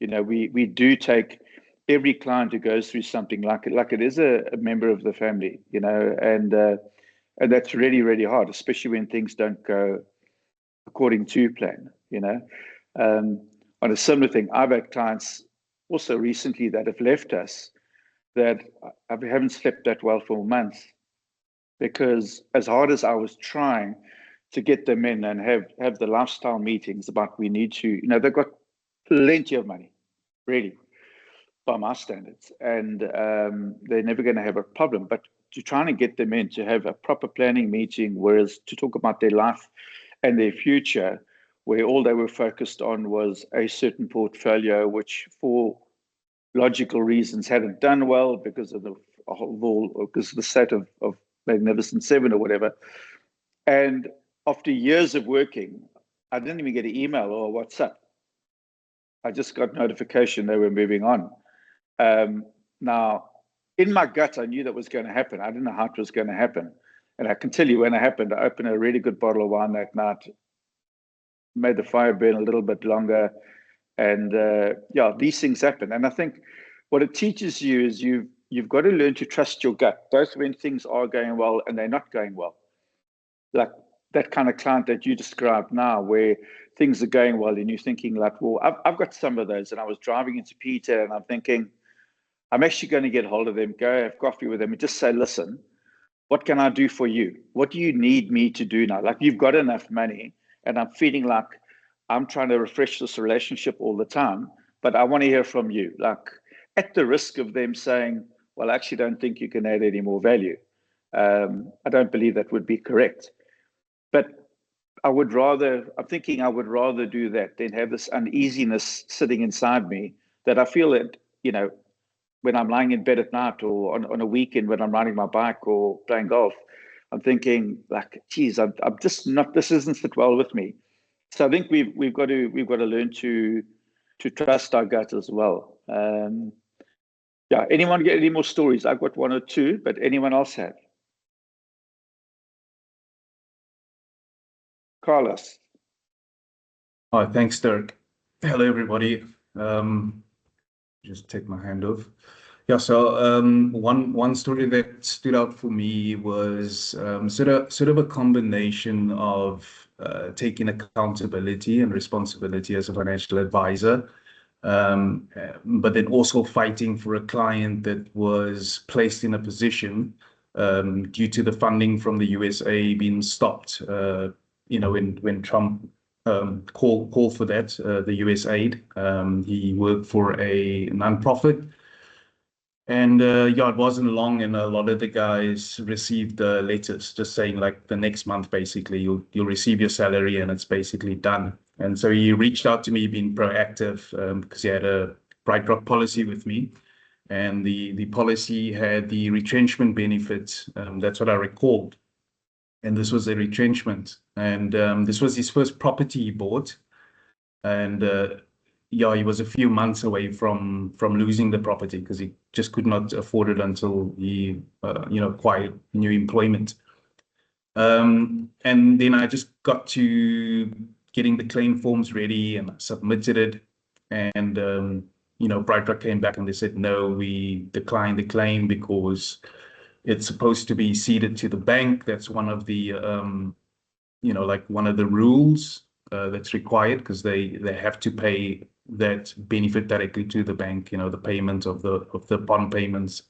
You know, we do take every client who goes through something like it is a member of the family, you know, and that's really, really hard, especially when things don't go according to plan, you know. On a similar thing, I've had clients also recently that have left us that I haven't slept that well for months, because as hard as I was trying to get them in and have the lifestyle meetings about we need to, you know, they've got plenty of money, really, by my standards, and they're never going to have a problem. But to trying to get them in to have a proper planning meeting, whereas to talk about their life and their future, where all they were focused on was a certain portfolio, which for logical reasons hadn't done well because of the set of Magnificent Seven or whatever. And after years of working, I didn't even get an email or a WhatsApp. I just got notification they were moving on. Now, in my gut, I knew that was going to happen. I didn't know how it was going to happen. And I can tell you when it happened, I opened a really good bottle of wine that night, made the fire burn a little bit longer. And yeah, these things happen. And I think what it teaches you is you've got to learn to trust your gut, both when things are going well and they're not going well. Like that kind of client that you described now, where things are going well and you're thinking like, well, I've got some of those. And I was driving into Peter and I'm thinking, I'm actually going to get hold of them, go have coffee with them and just say, listen, what can I do for you? What do you need me to do now? Like, you've got enough money and I'm feeling like I'm trying to refresh this relationship all the time, but I want to hear from you. Like, at the risk of them saying, well, I actually don't think you can add any more value. I don't believe that would be correct. But I'm thinking I would rather do that than have this uneasiness sitting inside me that I feel that, you know, when I'm lying in bed at night or on a weekend when I'm riding my bike or playing golf, I'm thinking like, geez, I'm just not, this doesn't sit well with me. So I think we've got to learn to trust our gut as well. Yeah, anyone get any more stories? I've got one or two, but anyone else have? Carlos. Hi, thanks, Dirk. Hello, everybody. Just take my hand off. Yeah, so one story that stood out for me was sort of a combination of taking accountability and responsibility as a financial advisor, but then also fighting for a client that was placed in a position due to the funding from the USA being stopped. When Trump called for that, the US aid. He worked for a nonprofit. And yeah, it wasn't long, and a lot of the guys received letters just saying like the next month, basically, you'll receive your salary and it's basically done. And so he reached out to me, being proactive, because he had a BrightRock policy with me, and the policy had the retrenchment benefits. That's what I recalled, and this was a retrenchment, and this was his first property he bought, and yeah, he was a few months away from losing the property because he just could not afford it until he acquired new employment. And then I just got to getting the claim forms ready, and I submitted it, and BrightRock came back and they said, no, we declined the claim because it's supposed to be ceded to the bank. That's one of the one of the rules that's required, because they have to pay that benefit directly to the bank, the payment of the bond payments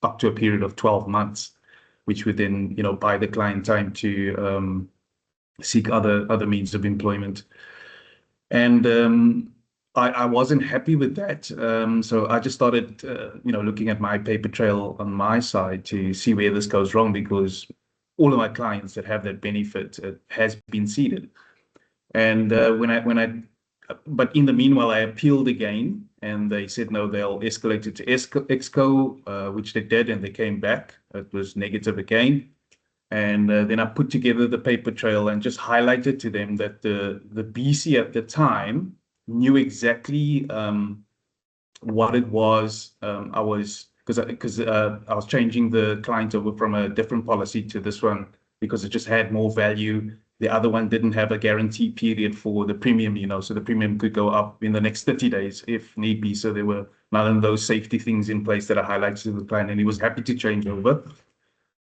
up to a period of 12 months, which would then buy the client time to seek other means of employment. And I wasn't happy with that, so I just started looking at my paper trail on my side to see where this goes wrong, because all of my clients that have that benefit has been ceded. And but in the meanwhile, I appealed again, and they said no, they'll escalate it to Exco, which they did, and they came back. It was negative again. And then I put together the paper trail and just highlighted to them that the BC at the time knew exactly what it was. I was changing the client over from a different policy to this one because it just had more value. The other one didn't have a guarantee period for the premium, so the premium could go up in the next 30 days if need be. So there were none of those safety things in place that I highlighted to the client, and he was happy to change over.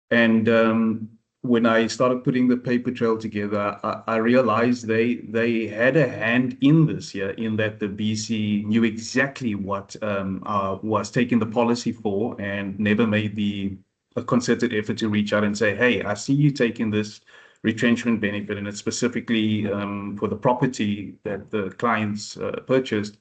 And when I started putting the paper trail together, I realized they had a hand in this here, in that the BC knew exactly what was taking the policy for, and never made a concerted effort to reach out and say, hey, I see you taking this retrenchment benefit, and it's specifically for the property that the clients purchased.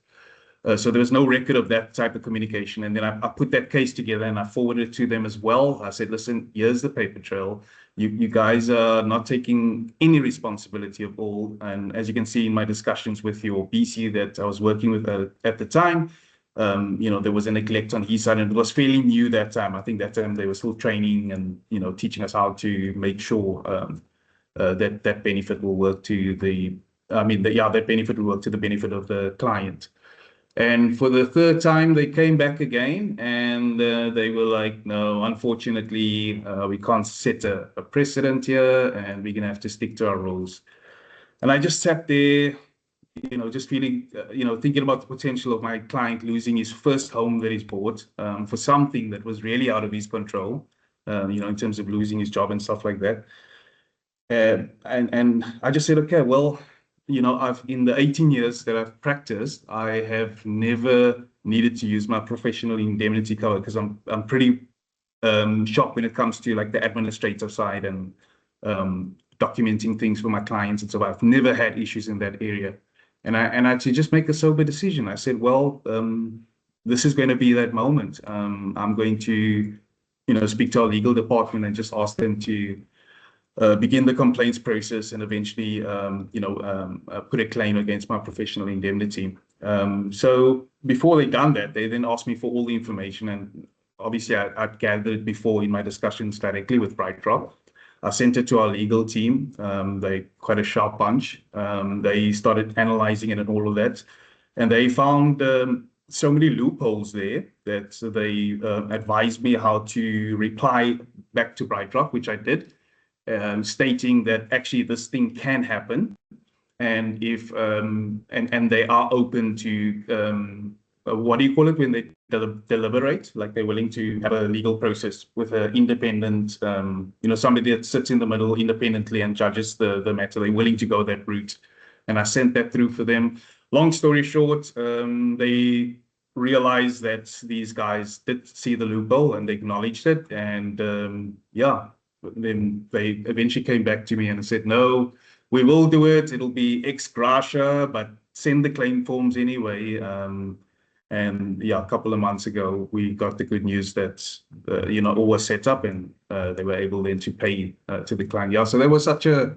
So there was no record of that type of communication. And then I put that case together and I forwarded it to them as well. I said, listen, here's the paper trail. You guys are not taking any responsibility of all. And as you can see in my discussions with your BC that I was working with at the time, there was a neglect on his side, and it was fairly new that time. I think that time they were still training and, teaching us how to make sure that benefit will work to that benefit will work to the benefit of the client. And for the third time, they came back again, and they were like, no, unfortunately, we can't set a precedent here, and we're going to have to stick to our rules. And I just sat there, just feeling, thinking about the potential of my client losing his first home that he's bought for something that was really out of his control, in terms of losing his job and stuff like that. And I just said, okay, well, in the 18 years that I've practiced, I have never needed to use my professional indemnity cover, because I'm pretty sharp when it comes to like the administrative side and documenting things for my clients and so on. I've never had issues in that area. And I had to just make a sober decision. I said, well, this is going to be that moment. I'm going to, speak to our legal department and just ask them to begin the complaints process and eventually, put a claim against my professional indemnity. So before they done that, they then asked me for all the information, and obviously I'd gathered it before in my discussions directly with BrightRock. I sent it to our legal team. They're quite a sharp bunch. They started analyzing it and all of that, and they found so many loopholes there that they advised me how to reply back to BrightRock, which I did. Stating that actually this thing can happen, and if and they are open to what do you call it when they deliberate, like they're willing to have a legal process with an independent, somebody that sits in the middle independently and judges the matter. They're willing to go that route, and I sent that through for them. Long story short, they realized that these guys did see the loophole and they acknowledged it. And yeah, then they eventually came back to me and said, no, we will do it. It'll be ex gratia, but send the claim forms anyway. And yeah, a couple of months ago, we got the good news that, all was set up and they were able then to pay to the client. Yeah, so there was such a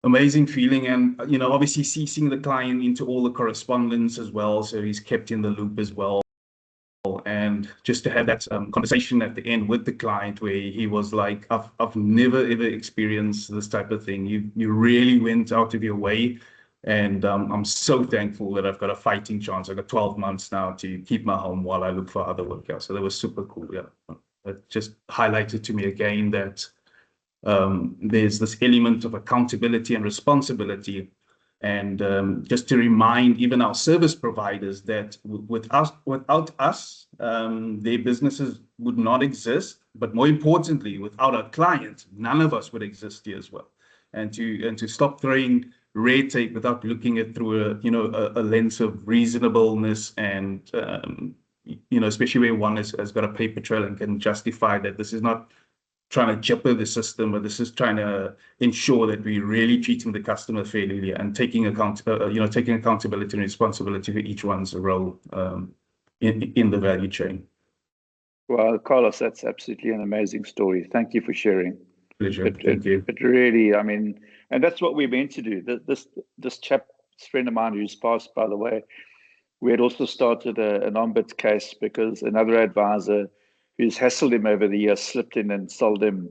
amazing feeling. And, obviously CCing the client into all the correspondence as well. So he's kept in the loop as well. And just to have that conversation at the end with the client where he was like, I've never ever experienced this type of thing. You really went out of your way. And I'm so thankful that I've got a fighting chance. I've got 12 months now to keep my home while I look for other work. Yeah, so that was super cool. Yeah, it just highlighted to me again that there's this element of accountability and responsibility. And just to remind even our service providers that without us, their businesses would not exist. But more importantly, without our clients, none of us would exist here as well. And to stop throwing red tape without looking at through a lens of reasonableness and especially where one has got a paper trail and can justify that this is not trying to jeopardize the system, but this is trying to ensure that we're really treating the customer fairly and taking accountability and responsibility for each one's role in the value chain. Well, Carlos, that's absolutely an amazing story. Thank you for sharing. Pleasure. Thank you. It really, I mean, and that's what we're meant to do. This chap, this friend of mine who's passed, by the way, we had also started an ombud case because another advisor who's hassled him over the years slipped in and sold him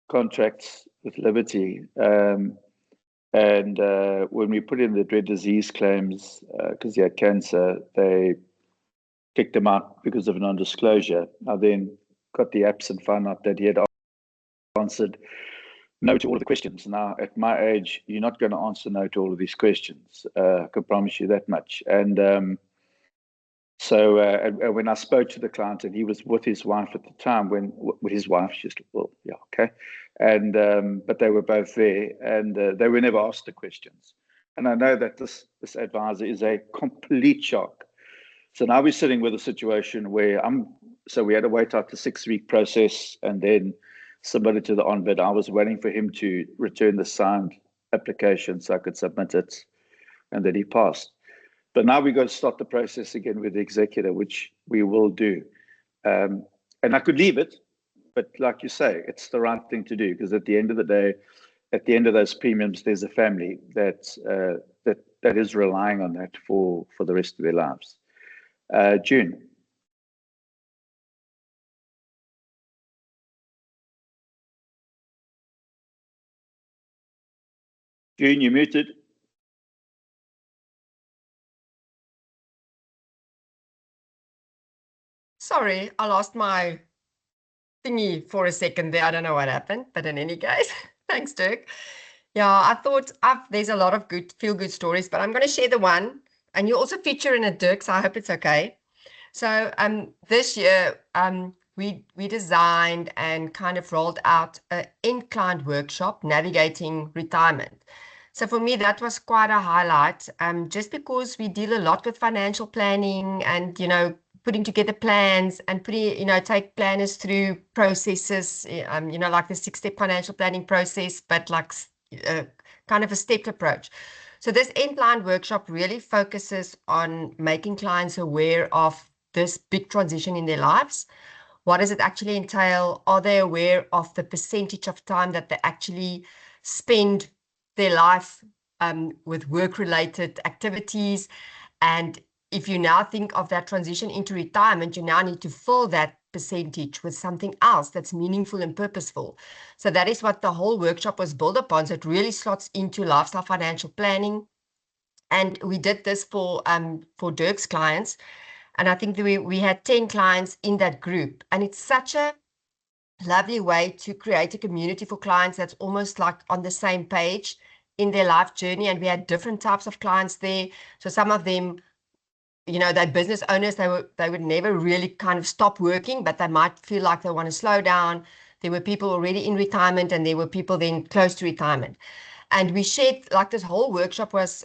contracts with Liberty. And when we put in the dread disease claims, because he had cancer, they kicked him out because of non-disclosure. I then got the apps and found out that he had answered no to all of the questions. Now, at my age, you're not going to answer no to all of these questions. I can promise you that much. And so when I spoke to the client, and he was with his wife at the time, with his wife, she's like, well, yeah, okay. And but they were both there, and they were never asked the questions. And I know that this advisor is a complete shock. So now we're sitting with a situation where so we had to wait out the 6-week process and then submit it to the ombud. I was waiting for him to return the signed application so I could submit it, and then he passed. But now we've got to start the process again with the executor, which we will do. And I could leave it, but like you say, it's the right thing to do, because at the end of the day, at the end of those premiums, there's a family that is relying on that for the rest of their lives. June. June, you're muted. Sorry, I lost my thingy for a second there. I don't know what happened, but in any case, thanks, Dirk. Yeah, I thought there's a lot of feel-good stories, but I'm going to share the one, and you also feature in it, Dirk, so I hope it's okay. So this year, we designed and kind of rolled out an end-client workshop, Navigating Retirement. So for me, that was quite a highlight, just because we deal a lot with financial planning and, putting together plans and take planners through processes, like the 6-step financial planning process, but like kind of a stepped approach. So this end-client workshop really focuses on making clients aware of this big transition in their lives. What does it actually entail? Are they aware of the percentage of time that they actually spend their life with work-related activities? And if you now think of that transition into retirement, you now need to fill that percentage with something else that's meaningful and purposeful. So that is what the whole workshop was built upon. So it really slots into lifestyle financial planning. And we did this for Dirk's clients. And I think we had 10 clients in that group. And it's such a lovely way to create a community for clients that's almost like on the same page in their life journey. And we had different types of clients there. So some of them, they're business owners. They would never really kind of stop working, but they might feel like they want to slow down. There were people already in retirement, and there were people then close to retirement. And we shared, like, this whole workshop was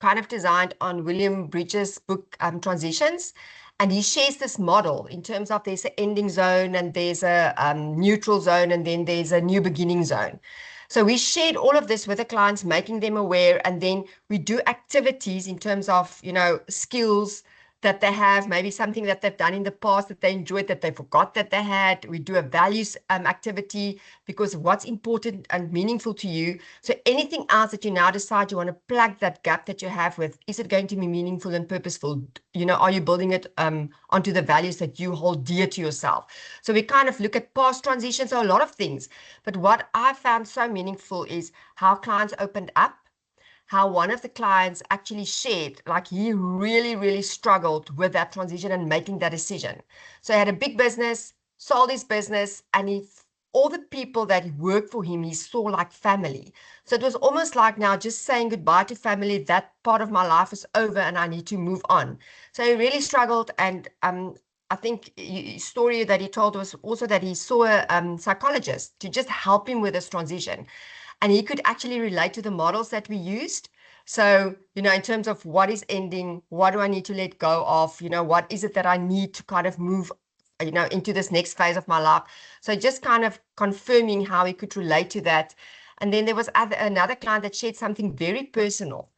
kind of designed on William Bridges' book, Transitions. And he shares this model in terms of there's an ending zone and there's a neutral zone and then there's a new beginning zone. So we shared all of this with the clients, making them aware, and then we do activities in terms of, you know, skills that they have, maybe something that they've done in the past that they enjoyed, that they forgot that they had. We do a values activity, because what's important and meaningful to you. So anything else that you now decide you want to plug that gap that you have with, is it going to be meaningful and purposeful? You know, are you building it onto the values that you hold dear to yourself? So we kind of look at past transitions, so a lot of things. But what I found so meaningful is how clients opened up, how one of the clients actually shared, like he really, really struggled with that transition and making that decision. So he had a big business, sold his business, and all the people that worked for him, he saw like family. So it was almost like now just saying goodbye to family, that part of my life is over and I need to move on. So he really struggled. And I think the story that he told was also that he saw a psychologist to just help him with this transition. And he could actually relate to the models that we used. So, you know, in terms of what is ending, what do I need to let go of, you know, what is it that I need to kind of move, you know, into this next phase of my life. So just kind of confirming how he could relate to that. And then there was another client that shared something very personal.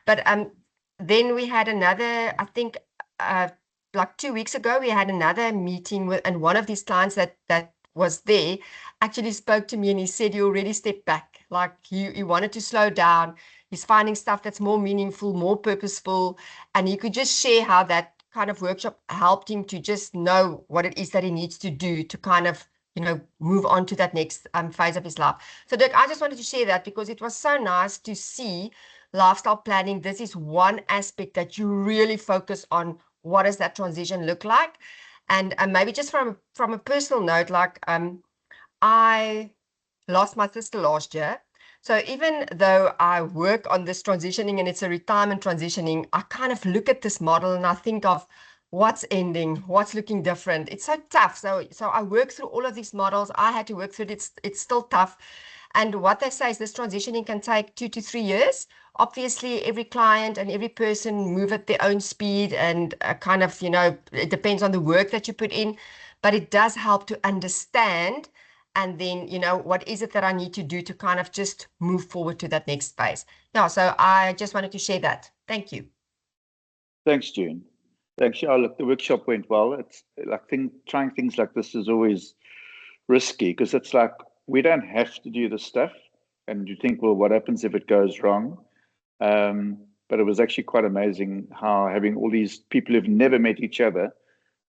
But then we had another, I think, like 2 weeks ago, we had another meeting with, and one of these clients that was there actually spoke to me, and he said he already stepped back. Like he wanted to slow down. He's finding stuff that's more meaningful, more purposeful. And he could just share how that kind of workshop helped him to just know what it is that he needs to do to kind of, you know, move on to that next phase of his life. So Dirk, I just wanted to share that because it was so nice to see lifestyle planning. This is one aspect that you really focus on. What does that transition look like? And maybe just from a personal note, like I lost my sister last year. So even though I work on this transitioning and it's a retirement transitioning, I kind of look at this model and I think of what's ending, what's looking different. It's so tough. So I work through all of these models. I had to work through it. It's still tough. And what they say is this transitioning can take 2 to 3 years. Obviously, every client and every person move at their own speed and kind of, you know, it depends on the work that you put in, but it does help to understand. And then, you know, what is it that I need to do to kind of just move forward to that next phase? Yeah, so I just wanted to share that. Thank you. Thanks, June. Thanks. Oh, look, the workshop went well. It's like trying things like this is always risky because it's like we don't have to do this stuff. And you think, well, what happens if it goes wrong? But it was actually quite amazing how having all these people who've never met each other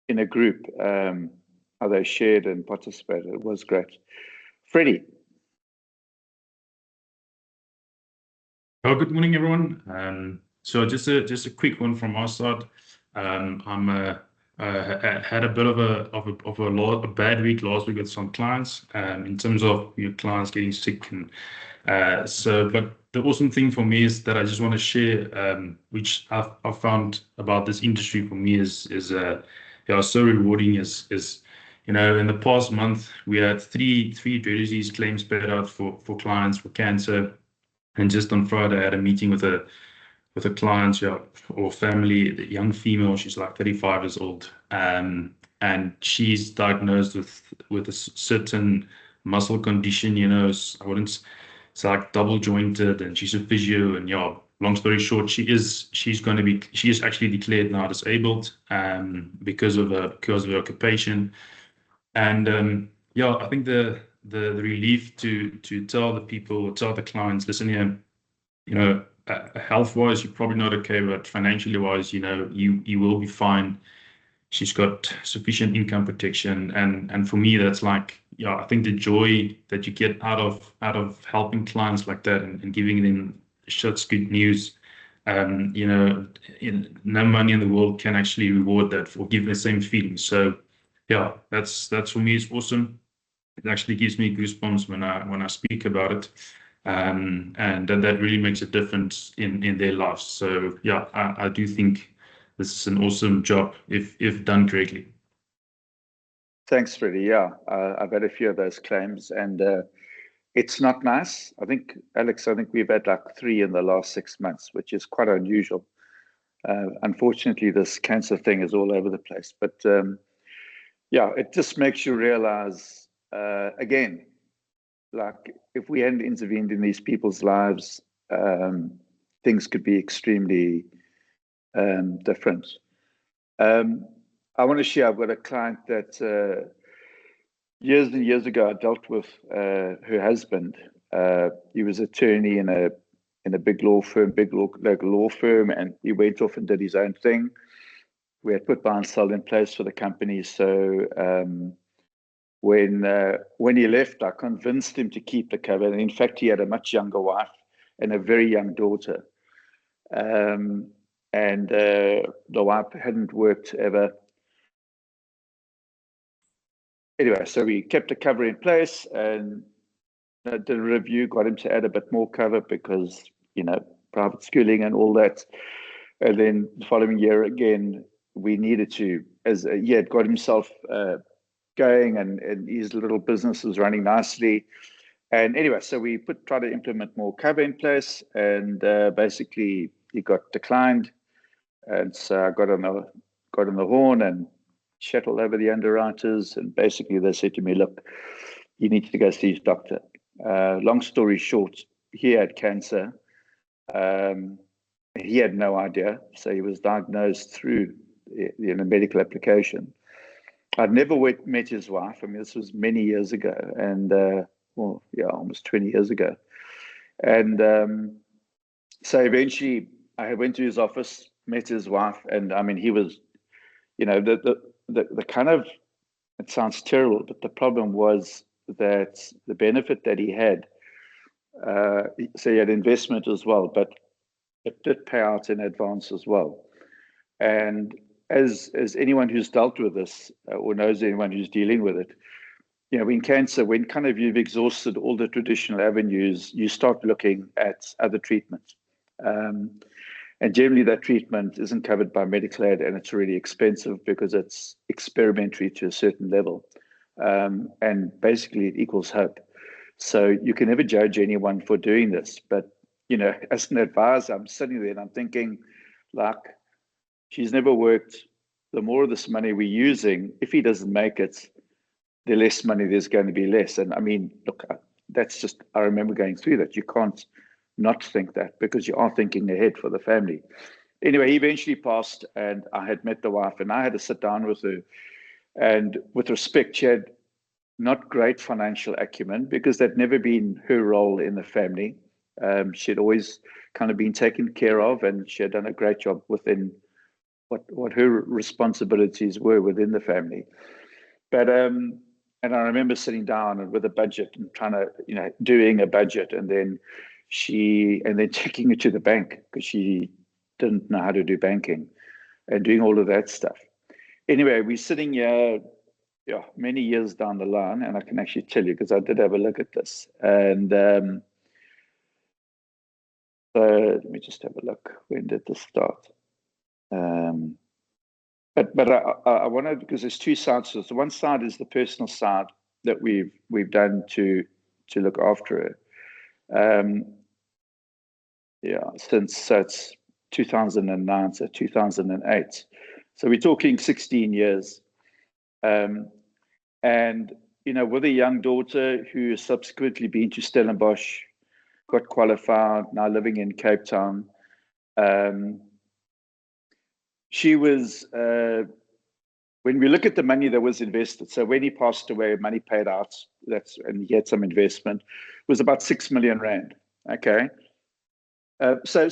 in a group, how they shared and participated. It was great. Freddie. Oh, good morning, everyone. So just a quick one from our side. Had a bit of a bad week last week with some clients in terms of your clients getting sick, and but the awesome thing for me is that I just want to share, which I've found about this industry for me is so rewarding. Is you know, in the past month we had three rare disease claims paid out for clients for cancer, and just on Friday I had a meeting with a client, yeah, or family, the young female. She's like 35 years old, and she's diagnosed with a certain muscle condition. You know, it's like double jointed, and she's a physio. And yeah, long story short, she is actually declared now disabled because of her occupation. And yeah, I think the relief to tell the clients, listen here, you know, health-wise, you're probably not okay, but financially-wise, you know, you will be fine. She's got sufficient income protection, and for me, that's like, yeah, I think the joy that you get out of helping clients like that and giving them such good news, you know, no money in the world can actually reward that or give the same feeling. So, yeah, that's for me, it's awesome. It actually gives me goosebumps when I speak about it. And that really makes a difference in their lives. So yeah, I do think this is an awesome job if done correctly. Thanks, Freddie. Yeah, I've had a few of those claims, and It's not nice. I think, Alex, we've had like 3 in the last 6 months, which is quite unusual. Unfortunately, this cancer thing is all over the place. But yeah, it just makes you realize, again, like if we hadn't intervened in these people's lives, things could be extremely different. I want to share, I've got a client that years and years ago I dealt with her husband. He was attorney in a big law firm, local law firm, and he went off and did his own thing. We had put buy and sell in place for the company. So when he left, I convinced him to keep the cover. And in fact, he had a much younger wife and a very young daughter. And the wife hadn't worked ever. Anyway, so we kept the cover in place and did a review, got him to add a bit more cover because, private schooling and all that. And then the following year again, we needed to, as he had got himself going and his little business was running nicely. And anyway, so we tried to implement more cover in place, and basically he got declined. And so I got on the horn and chat all over the underwriters, and basically they said to me, look, you need to go see his doctor. Long story short, he had cancer. He had no idea, so he was diagnosed through medical application. I'd never met his wife. I mean, this was many years ago, and almost 20 years ago. And so eventually I went to his office, met his wife, and I mean, he was, the kind of, it sounds terrible, but the problem was that the benefit that he had, so he had investment as well, but it did pay out in advance as well. And as anyone who's dealt with this or knows anyone who's dealing with it, in cancer, when kind of you've exhausted all the traditional avenues, you start looking at other treatments. And generally that treatment isn't covered by medical aid, and it's really expensive because it's experimentary to a certain level. And basically it equals hope. So you can never judge anyone for doing this. But, as an advisor, I'm sitting there and I'm thinking, like, she's never worked. The more of this money we're using, if he doesn't make it, the less money there's going to be less. And I mean, look, that's just, I remember going through that. You can't not think that because you are thinking ahead for the family. Anyway, he eventually passed, and I had met the wife, and I had to sit down with her. And with respect, she had not great financial acumen because that'd never been her role in the family. She had always kind of been taken care of, and she had done a great job within what her responsibilities were within the family. But and I remember sitting down with a budget and trying to, doing a budget, and then taking it to the bank because she didn't know how to do banking and doing all of that stuff. Anyway, we're sitting here many years down the line, and I can actually tell you because I did have a look at this. And so let me just have a look. When did this start? But I want to, because there's two sides to this. The one side is the personal side that we've done to look after her. Since it's 2009, so 2008. So we're talking 16 years. And, with a young daughter who has subsequently been to Stellenbosch, got qualified, now living in Cape Town. She was, when we look at the money that was invested, so when he passed away, money paid out, and he had some investment, was about 6 million rand. Okay. So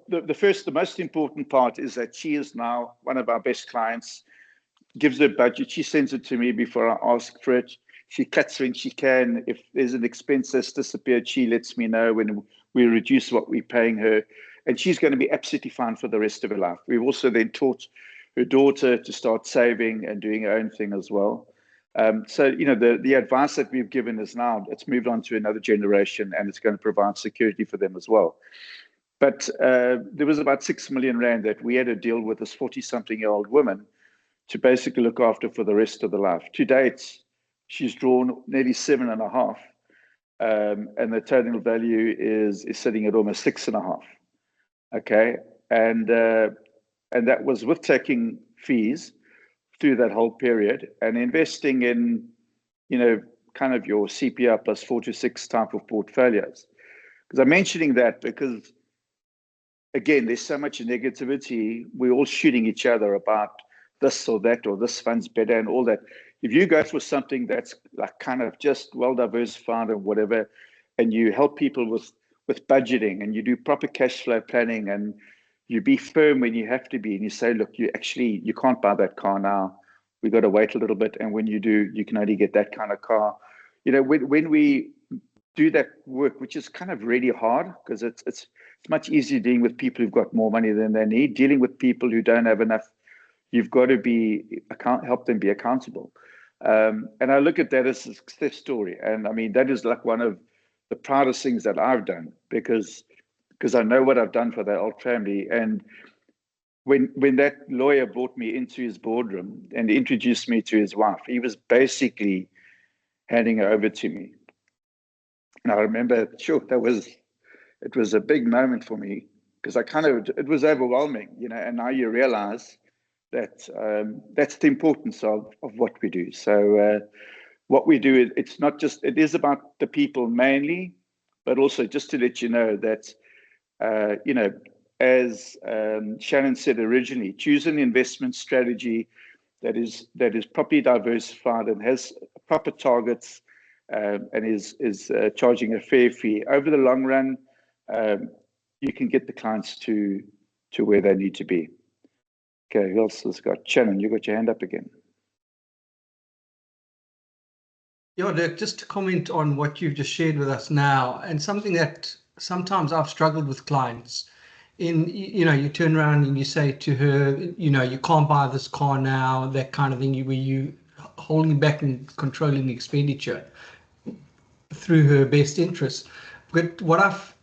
the most important part is that she is now one of our best clients, gives her budget. She sends it to me before I ask for it. She cuts when she can. If there's an expense that's disappeared, she lets me know when we reduce what we're paying her. And she's going to be absolutely fine for the rest of her life. We've also then taught her daughter to start saving and doing her own thing as well. So, the advice that we've given is now it's moved on to another generation, and it's going to provide security for them as well. But there was about 6 million rand that we had to deal with this 40-something-year-old woman to basically look after for the rest of the life. To date, she's drawn nearly 7.5. and the terminal value is sitting at almost 6.5. Okay, and that was with taking fees through that whole period and investing in, kind of your CPR plus 4 to 6 type of portfolios. Because I'm mentioning that because, again, there's so much negativity. We're all shooting each other about this or that, or this fund's better and all that. If you go for something that's like kind of just well diversified or whatever, and you help people with budgeting, and you do proper cash flow planning, and you be firm when you have to be, and you say, look, you can't buy that car now. We've got to wait a little bit. And when you do, you can only get that kind of car. When we do that work, which is kind of really hard, because it's much easier dealing with people who've got more money than they need. Dealing with people who don't have enough, you've got to help them be accountable. And I look at that as a success story. And I mean, that is like one of the proudest things that I've done, because I know what I've done for that old family. And when that lawyer brought me into his boardroom and introduced me to his wife, he was basically handing her over to me. And I remember, sure, it was a big moment for me, because it was overwhelming, and now you realize that that's the importance of what we do. So what we do, it is about the people mainly, but also just to let you know that, as Shannon said originally, choose an investment strategy that is properly diversified and has proper targets, and is charging a fair fee. Over the long run, you can get the clients to where they need to be. Okay, who else has got? Shannon, you got your hand up again. Yeah, Dirk, just to comment on what you've just shared with us now, and something that sometimes I've struggled with clients. You turn around and you say to her, you can't buy this car now, that kind of thing, where you holding back and controlling the expenditure through her best interest. But what I've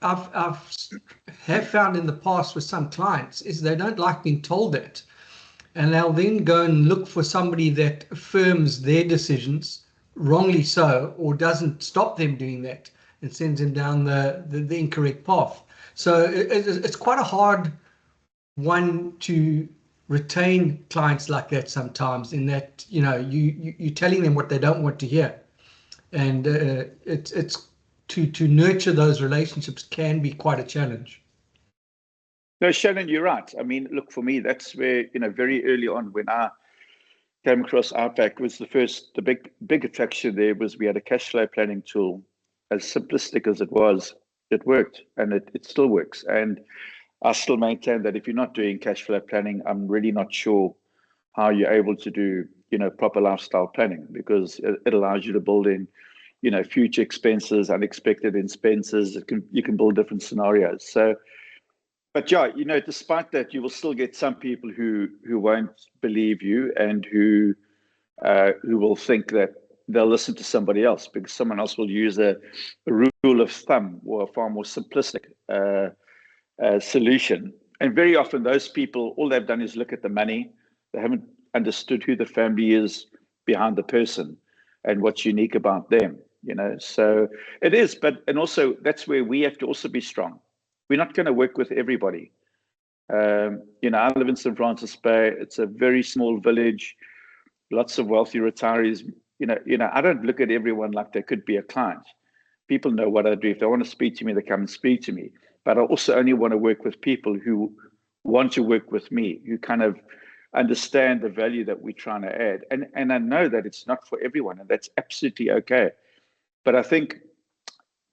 found in the past with some clients is they don't like being told that, and they'll then go and look for somebody that affirms their decisions, wrongly so, or doesn't stop them doing that and sends them down the incorrect path. So it's quite a hard one to retain clients like that sometimes, in that you're telling them what they don't want to hear, and it's to nurture those relationships can be quite a challenge. No, Shannon, you're right. I mean, look, for me, that's where, very early on when I came across Outback, was the big attraction there was we had a cash flow planning tool. As simplistic as it was, it worked, and it still works. And I still maintain that if you're not doing cash flow planning, I'm really not sure how you're able to do, proper lifestyle planning, because it allows you to build in, future expenses, unexpected expenses. You can build different scenarios. So, but yeah, despite that, you will still get some people who won't believe you, and who will think that they'll listen to somebody else, because someone else will use a rule of thumb or a far more simplistic solution. And very often those people, all they've done is look at the money. They haven't understood who the family is behind the person and what's unique about them, So it is, and also that's where we have to also be strong. We're not going to work with everybody. I live in St. Francis Bay. It's a very small village, lots of wealthy retirees. I don't look at everyone like they could be a client. People know what I do. If they want to speak to me, they come and speak to me. But I also only want to work with people who want to work with me, who kind of understand the value that we're trying to add. And I know that it's not for everyone, and that's absolutely okay. But I think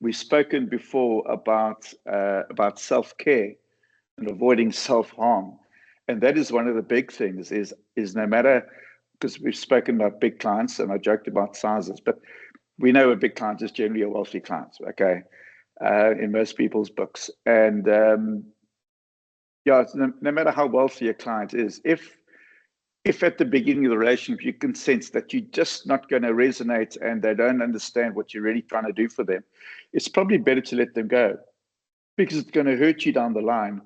we've spoken before about self-care and avoiding self-harm. And that is one of the big things, is no matter, because we've spoken about big clients, and I joked about sizes, but we know a big client is generally a wealthy client, okay, in most people's books. And no matter how wealthy a client is, if at the beginning of the relationship you can sense that you're just not going to resonate and they don't understand what you're really trying to do for them, it's probably better to let them go, because it's going to hurt you down the line,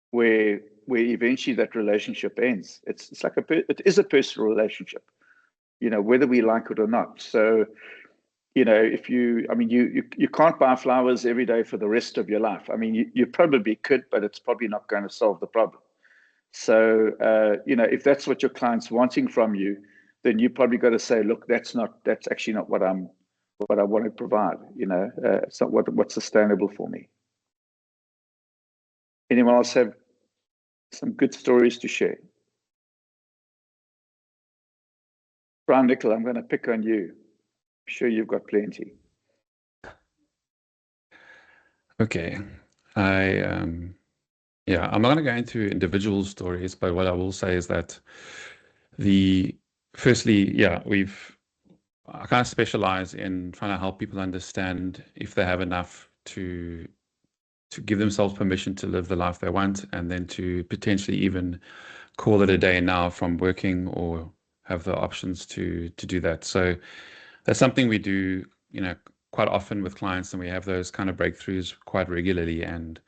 where eventually that relationship ends. It's like it is a personal relationship, whether we like it or not. So if you, I mean, you can't buy flowers every day for the rest of your life. I mean, you probably could, but it's probably not going to solve the problem. So, if that's what your client's wanting from you, then you probably got to say, look, that's actually not what I want to provide. It's not what's sustainable for me. Anyone else have some good stories to share? Brian Nickel, I'm going to pick on you. I'm sure you've got plenty. Okay. I'm not going to go into individual stories, but what I will say is that I kind of specialize in trying to help people understand if they have enough to give themselves permission to live the life they want, and then to potentially even call it a day now from working, or have the options to do that. So that's something we do, quite often with clients, and we have those kind of breakthroughs quite regularly. And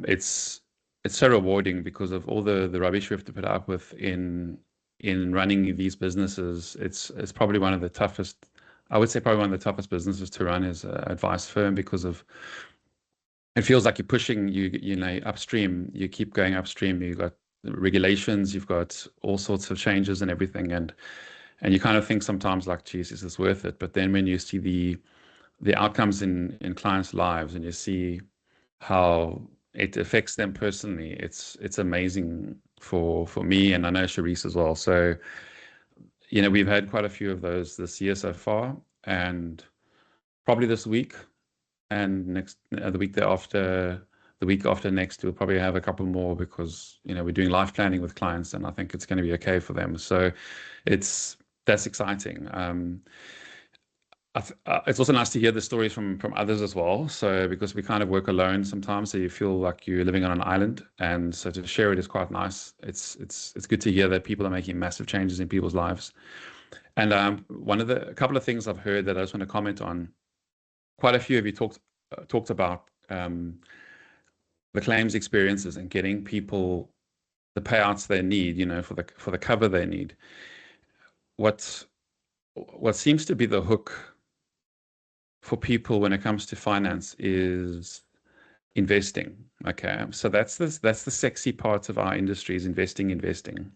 it's so rewarding because of all the rubbish we have to put up with in running these businesses. It's probably one of the toughest, I would say probably one of the toughest businesses to run as an advice firm, because of it feels like you're pushing upstream. You keep going upstream. You've got regulations, you've got all sorts of changes and everything, and you kind of think sometimes like, geez, is this worth it? But then when you see the outcomes in clients' lives, and you see how it affects them personally, it's amazing for me, and I know Sharice as well. So we've had quite a few of those this year so far, and probably this week and next, the week thereafter, the week after next, we'll probably have a couple more, because we're doing life planning with clients, and I think it's going to be okay for them. So that's exciting. It's also nice to hear the stories from others as well. So because we kind of work alone sometimes, so you feel like you're living on an island, and so to share it is quite nice. It's good to hear that people are making massive changes in people's lives. And a couple of things I've heard that I just want to comment on. Quite a few of you talked about the claims experiences and getting people the payouts they need, for the cover they need. What seems to be the hook for people when it comes to finance is investing. Okay, so that's the sexy part of our industry, is investing.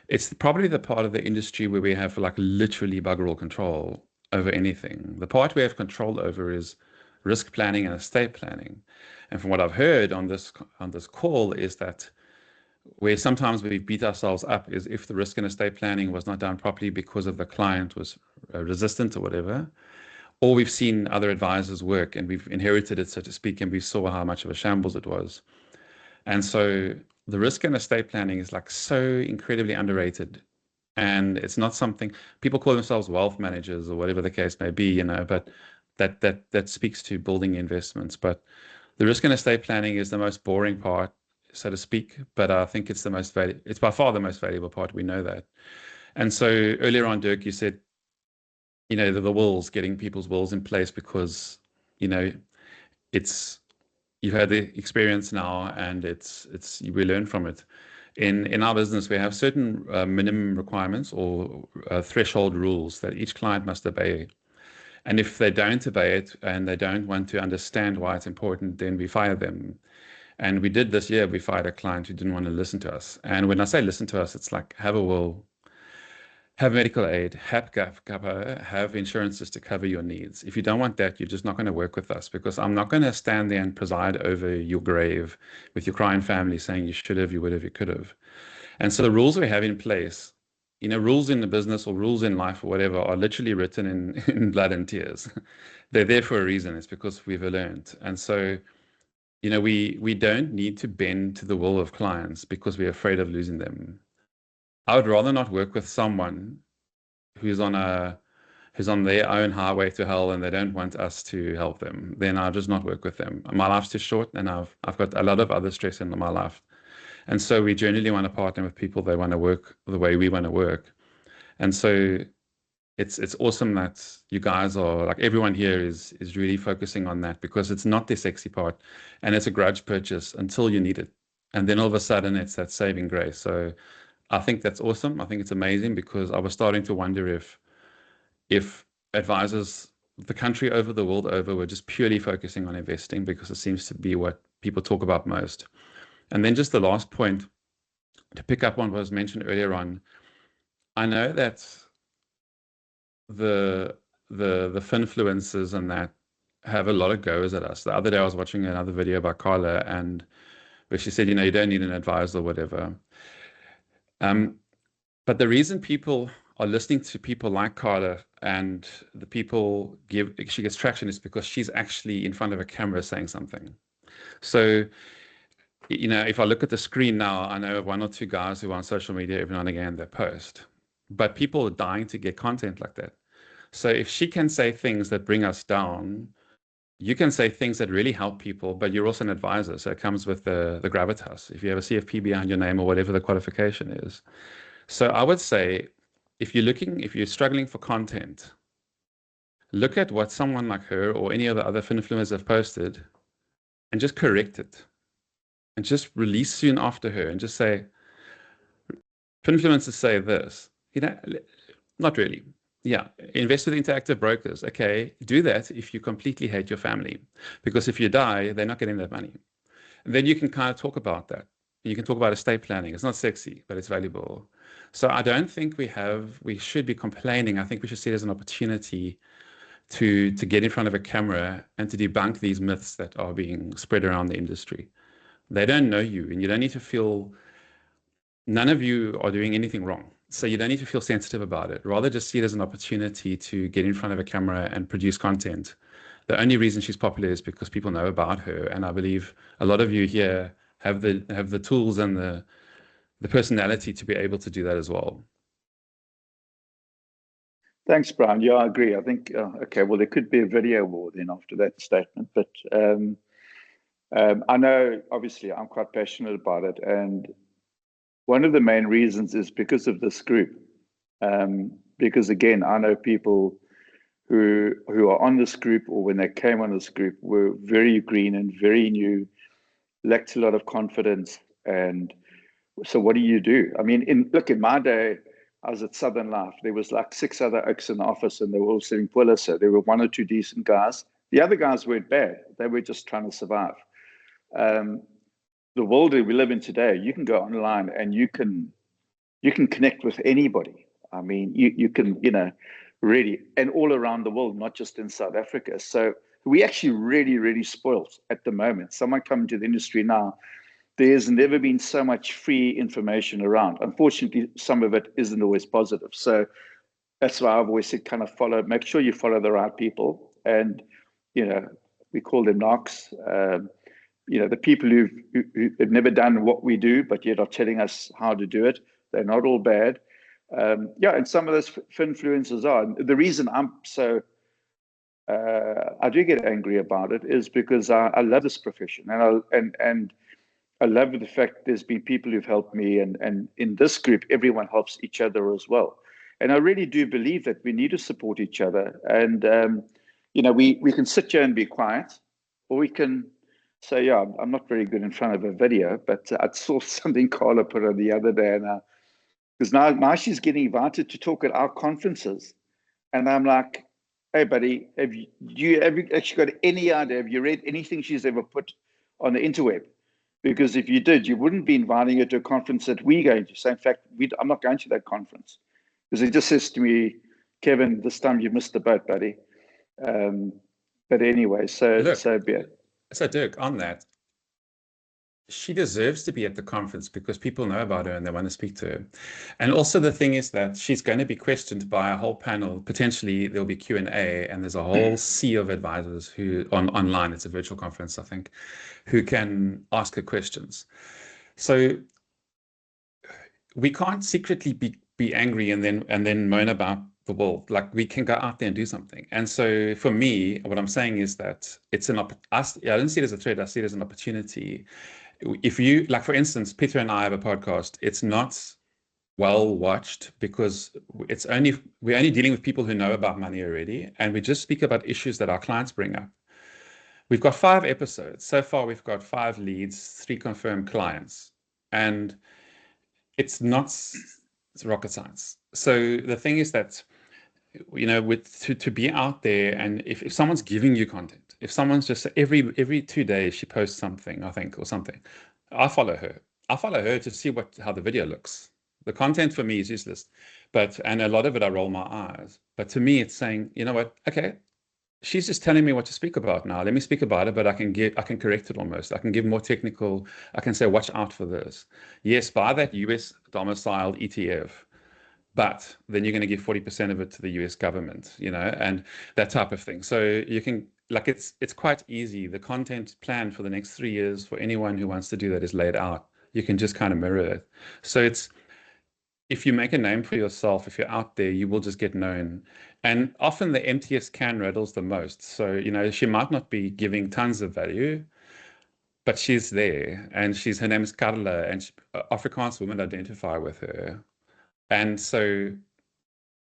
It's probably the part of the industry where we have like literally bugger all control over anything. The part we have control over is risk planning and estate planning. And from what I've heard on this call, is that where sometimes we beat ourselves up is if the risk and estate planning was not done properly because of the client was resistant or whatever, or we've seen other advisors work and we've inherited it, so to speak, and we saw how much of a shambles it was. And so the risk and estate planning is like so incredibly underrated. And it's not something people call themselves wealth managers or whatever the case may be, but that speaks to building investments. But the risk and estate planning is the most boring part, so to speak, but I think it's it's by far the most valuable part. We know that. And so earlier on, Dirk, you said, the wills, getting people's wills in place, because, you've had the experience now, and we learn from it. In our business, we have certain minimum requirements or threshold rules that each client must obey. And if they don't obey it and they don't want to understand why it's important, then we fire them. And we did this year, we fired a client who didn't want to listen to us. And when I say listen to us, it's like have a will, have medical aid, have cover, have insurances to cover your needs. If you don't want that, you're just not going to work with us, because I'm not going to stand there and preside over your grave with your crying family saying you should have, you would have, you could have. And so the rules we have in place, rules in the business or rules in life or whatever, are literally written in blood and tears. They're there for a reason. It's because we've learned. And so, we don't need to bend to the will of clients because we're afraid of losing them. I would rather not work with someone who's on their own highway to hell and they don't want us to help them. Then I'll just not work with them. My life's too short, and I've got a lot of other stress in my life. And so we generally want to partner with people that want to work the way we want to work. And so it's awesome that you guys are, like, everyone here is really focusing on that, because it's not the sexy part, and it's a grudge purchase until you need it. And then all of a sudden it's that saving grace. So I think that's awesome. I think it's amazing, because I was starting to wonder if advisors the country over, the world over, we're just purely focusing on investing because it seems to be what people talk about most. And then just the last point to pick up on what was mentioned earlier on, I know that the finfluencers and that have a lot of goes at us. The other day I was watching another video by Carla, and where she said, you don't need an advisor or whatever. But the reason people are listening to people like Carla and the people she gets traction is because she's actually in front of a camera saying something. So, if I look at the screen now, I know one or two guys who are on social media every now and again, they post. But people are dying to get content like that. So if she can say things that bring us down, you can say things that really help people, but you're also an advisor. So it comes with the gravitas. If you have a CFP behind your name or whatever the qualification is. So I would say, if you're struggling for content, look at what someone like her or any of the other influencers have posted and just correct it. And just release soon after her and just say, influencers say this. Not really. Yeah, invest with interactive brokers. Okay, do that if you completely hate your family. Because if you die, they're not getting that money. And then you can kind of talk about that. You can talk about estate planning. It's not sexy, but it's valuable. So I don't think we should be complaining. I think we should see it as an opportunity to get in front of a camera and to debunk these myths that are being spread around the industry. They don't know you, and you don't need to feel, none of you are doing anything wrong. So you don't need to feel sensitive about it. Rather just see it as an opportunity to get in front of a camera and produce content. The only reason she's popular is because people know about her. And I believe a lot of you here have the tools and the personality to be able to do that as well. Thanks, Brian. Yeah, I agree. I think, okay, well, there could be a video war then after that statement. But I know, obviously, I'm quite passionate about it. And one of the main reasons is because of this group. Because, again, I know people who are on this group, or when they came on this group, were very green and very new, lacked a lot of confidence. And so what do you do? I mean, in my day, I was at Southern Life. There was like 6 other oaks in the office, and they were all selling Pulla. So there were 1 or 2 decent guys. The other guys weren't bad. They were just trying to survive. The world that we live in today, you can go online and you can connect with anybody. I mean, you can, really, and all around the world, not just in South Africa. So we actually really, really spoiled at the moment. Someone coming to the industry now, there's never been so much free information around. Unfortunately, some of it isn't always positive. So that's why I've always said, kind of make sure you follow the right people. And, we call them knocks. The people who have never done what we do, but yet are telling us how to do it. They're not all bad. And some of those influencers are. The reason I'm so, I do get angry about it is because I love this profession, and I love the fact there's been people who've helped me, and in this group, everyone helps each other as well. And I really do believe that we need to support each other. And, we can sit here and be quiet, or we can say, yeah, I'm not very good in front of a video, but I saw something Carla put on the other day, and because now she's getting invited to talk at our conferences. And I'm like, hey, buddy, have you actually got any idea? Have you read anything she's ever put on the interweb? Because if you did, you wouldn't be inviting her to a conference that we're going to. So in fact, I'm not going to that conference. Because he just says to me, Kevin, this time you missed the boat, buddy. But anyway, so be it. So Dirk, on that, she deserves to be at the conference because people know about her and they want to speak to her. And also the thing is that she's going to be questioned by a whole panel. Potentially there'll be Q&A, and there's a whole sea of advisors who online, it's a virtual conference, I think, who can ask her questions. So we can't secretly be angry and then moan about the world. Like, we can go out there and do something. And so for me, what I'm saying is that it's I don't see it as a threat, I see it as an opportunity. If you, like, for instance, Peter and I have a podcast. It's not well watched because we're only dealing with people who know about money already, and we just speak about issues that our clients bring up. We've got 5 episodes. So far, we've got 5 leads, 3 confirmed clients, and it's rocket science. So the thing is that you know, to be out there, and if someone's giving you content, if someone's just every 2 days she posts something, I think, or something, I follow her. I follow her to see how the video looks. The content for me is useless, and a lot of it I roll my eyes. But to me, it's saying, you know what? Okay, she's just telling me what to speak about now. Let me speak about it, but I can correct it almost. I can give more technical. I can say, watch out for this. Yes, buy that US domiciled ETF, but then you're going to give 40% of it to the US government, you know, and that type of thing. So you can, like, it's quite easy. The content plan for the next 3 years for anyone who wants to do that is laid out. You can just kind of mirror it. So if you make a name for yourself, if you're out there, you will just get known. And often the emptiest can rattles the most. So, you know, she might not be giving tons of value, but she's there. And her name is Carla, and Afrikaans women identify with her. And so,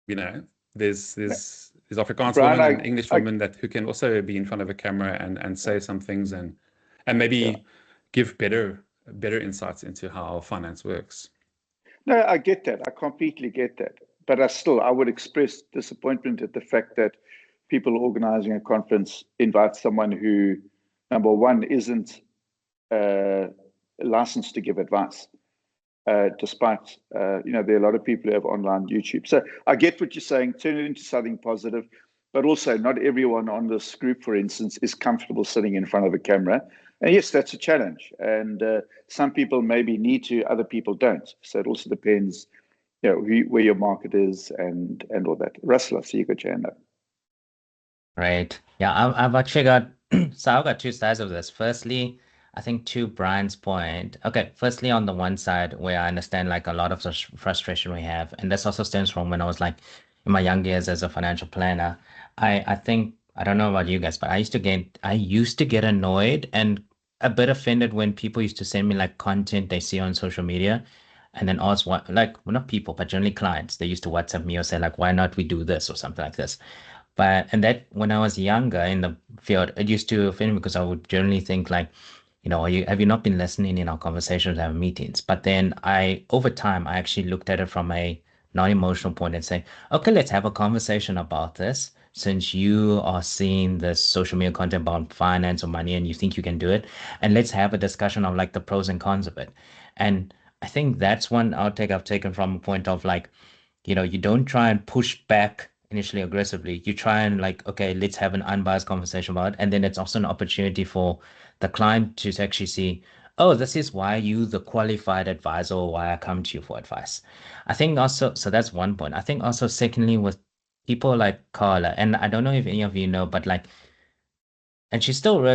you know, there's Afrikaans Brian, women and English women who can also be in front of a camera and say some things and maybe give better insights into how finance works. No, I get that. I completely get that. But I would express disappointment at the fact that people organizing a conference invite someone who, number one, isn't licensed to give advice, despite, you know, there are a lot of people who have online YouTube. So I get what you're saying, turn it into something positive, but also not everyone on this group, for instance, is comfortable sitting in front of a camera. And yes, that's a challenge. And some people maybe need to, other people don't. So it also depends, you know, where your market is and all that. Russell, I see you got your hand up. Right. Yeah, I've actually got, so I've got two sides of this. Firstly, I think to Brian's point, okay, firstly, on the one side where I understand like a lot of the frustration we have, and this also stems from when I was like in my young years as a financial planner. I think, I don't know about you guys, but I used to get annoyed and a bit offended when people used to send me like content they see on social media and then ask what, like, well, not people, but generally clients, they used to WhatsApp me or say like, why not we do this or something like this. And that when I was younger in the field, it used to offend me because I would generally think like, you know, have you not been listening in our conversations, our meetings? But then over time, I actually looked at it from a non-emotional point and say, okay, let's have a conversation about this. Since you are seeing this social media content about finance or money and you think you can do it, and let's have a discussion of like the pros and cons of it. And I think that's one outtake I've taken from a point of like, you know, you don't try and push back initially aggressively. You try and like, okay, let's have an unbiased conversation about it. And then it's also an opportunity for the client to actually see, oh, this is why you the qualified advisor or why I come to you for advice. I think also, so that's one point. I think also secondly with people like Carla, and I don't know if any of you know, but like, and she's still,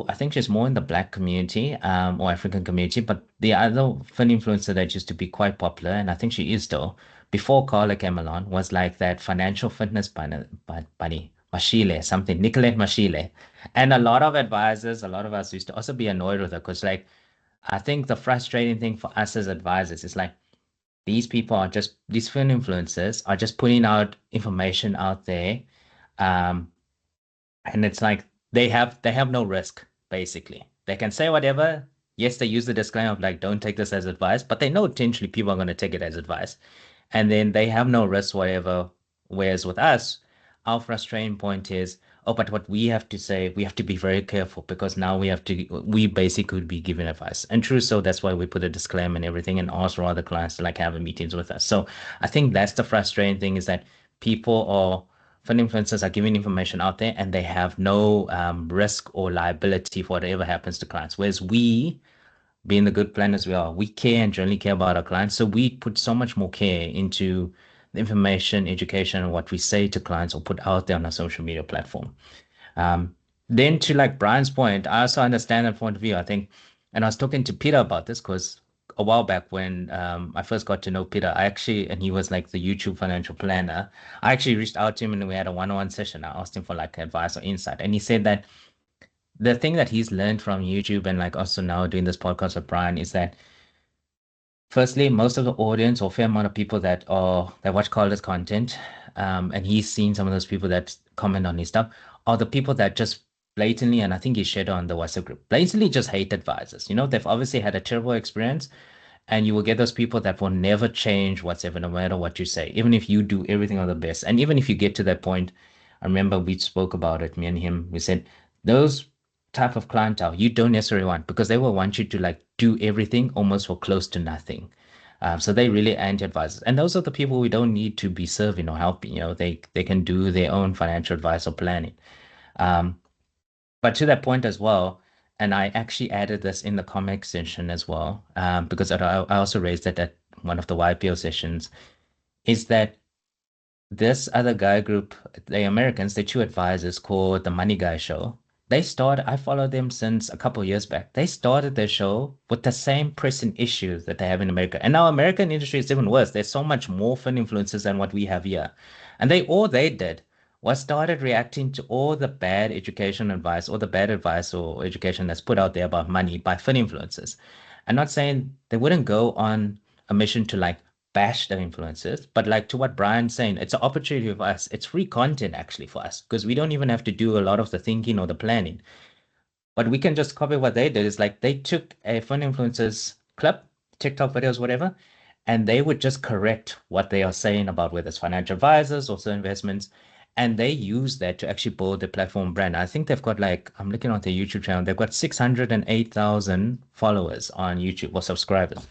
I think she's more in the Black community, or African community, but the other fin influencer that used to be quite popular, and I think she is still, before Carla came along, was like that financial fitness bunny, Mashile, something, Nicolette Mashile. And a lot of advisors, a lot of us used to also be annoyed with her because like, I think the frustrating thing for us as advisors is like, these people are just, these fin influencers are just putting out information out there. And it's like they have no risk, basically. They can say whatever. Yes, they use the disclaimer of like, don't take this as advice, but they know potentially people are going to take it as advice. And then they have no risk, whatever. Whereas with us, our frustrating point is, oh, but what we have to say, we have to be very careful because now we basically could be giving advice. And true, so that's why we put a disclaimer and everything and ask for other clients to like have meetings with us. So I think that's the frustrating thing is that people are, fund influencers are giving information out there and they have no risk or liability for whatever happens to clients. Whereas we, being the good planners we are, we care and generally care about our clients. So we put so much more care into the information, education, and what we say to clients or put out there on our social media platform. Then to like Brian's point, I also understand that point of view. I think, and I was talking to Peter about this because a while back when I first got to know Peter, and he was like the YouTube financial planner. I actually reached out to him and we had a one-on-one session. I asked him for like advice or insight. And he said that the thing that he's learned from YouTube and like also now doing this podcast with Brian is that firstly, most of the audience or fair amount of people that watch Carla's content, and he's seen some of those people that comment on his stuff, are the people that just blatantly, and I think he shared on the WhatsApp group, blatantly just hate advisors. You know, they've obviously had a terrible experience And you will get those people that will never change whatsoever, no matter what you say, even if you do everything on the best. And even if you get to that point, I remember we spoke about it, me and him. We said those type of clientele you don't necessarily want, because they will want you to like do everything almost for close to nothing. So they really ain't advisors, and those are the people we don't need to be serving or helping. They can do their own financial advice or planning. But to that point as well, and I actually added this in the comic session as well, because I also raised it at one of the YPO sessions, is that this other guy group, the Americans, the two advisors called the Money Guy Show. I followed them since a couple of years back. They started their show with the same pressing issues that they have in America. And now American industry is even worse. There's so much more fin influencers than what we have here. And all they did was started reacting to all the bad education advice or the bad advice or education that's put out there about money by fin influencers. I'm not saying they wouldn't go on a mission to like bash the influencers, but like to what Brian's saying, it's an opportunity for us. It's free content actually for us, because we don't even have to do a lot of the thinking or the planning. But we can just copy what they did. Is like they took a fun influencers clip, TikTok videos, whatever, and they would just correct what they are saying about whether it's financial advisors or certain investments. And they use that to actually build the platform brand. I think they've got like, I'm looking at their YouTube channel, they've got 608,000 followers on YouTube or subscribers.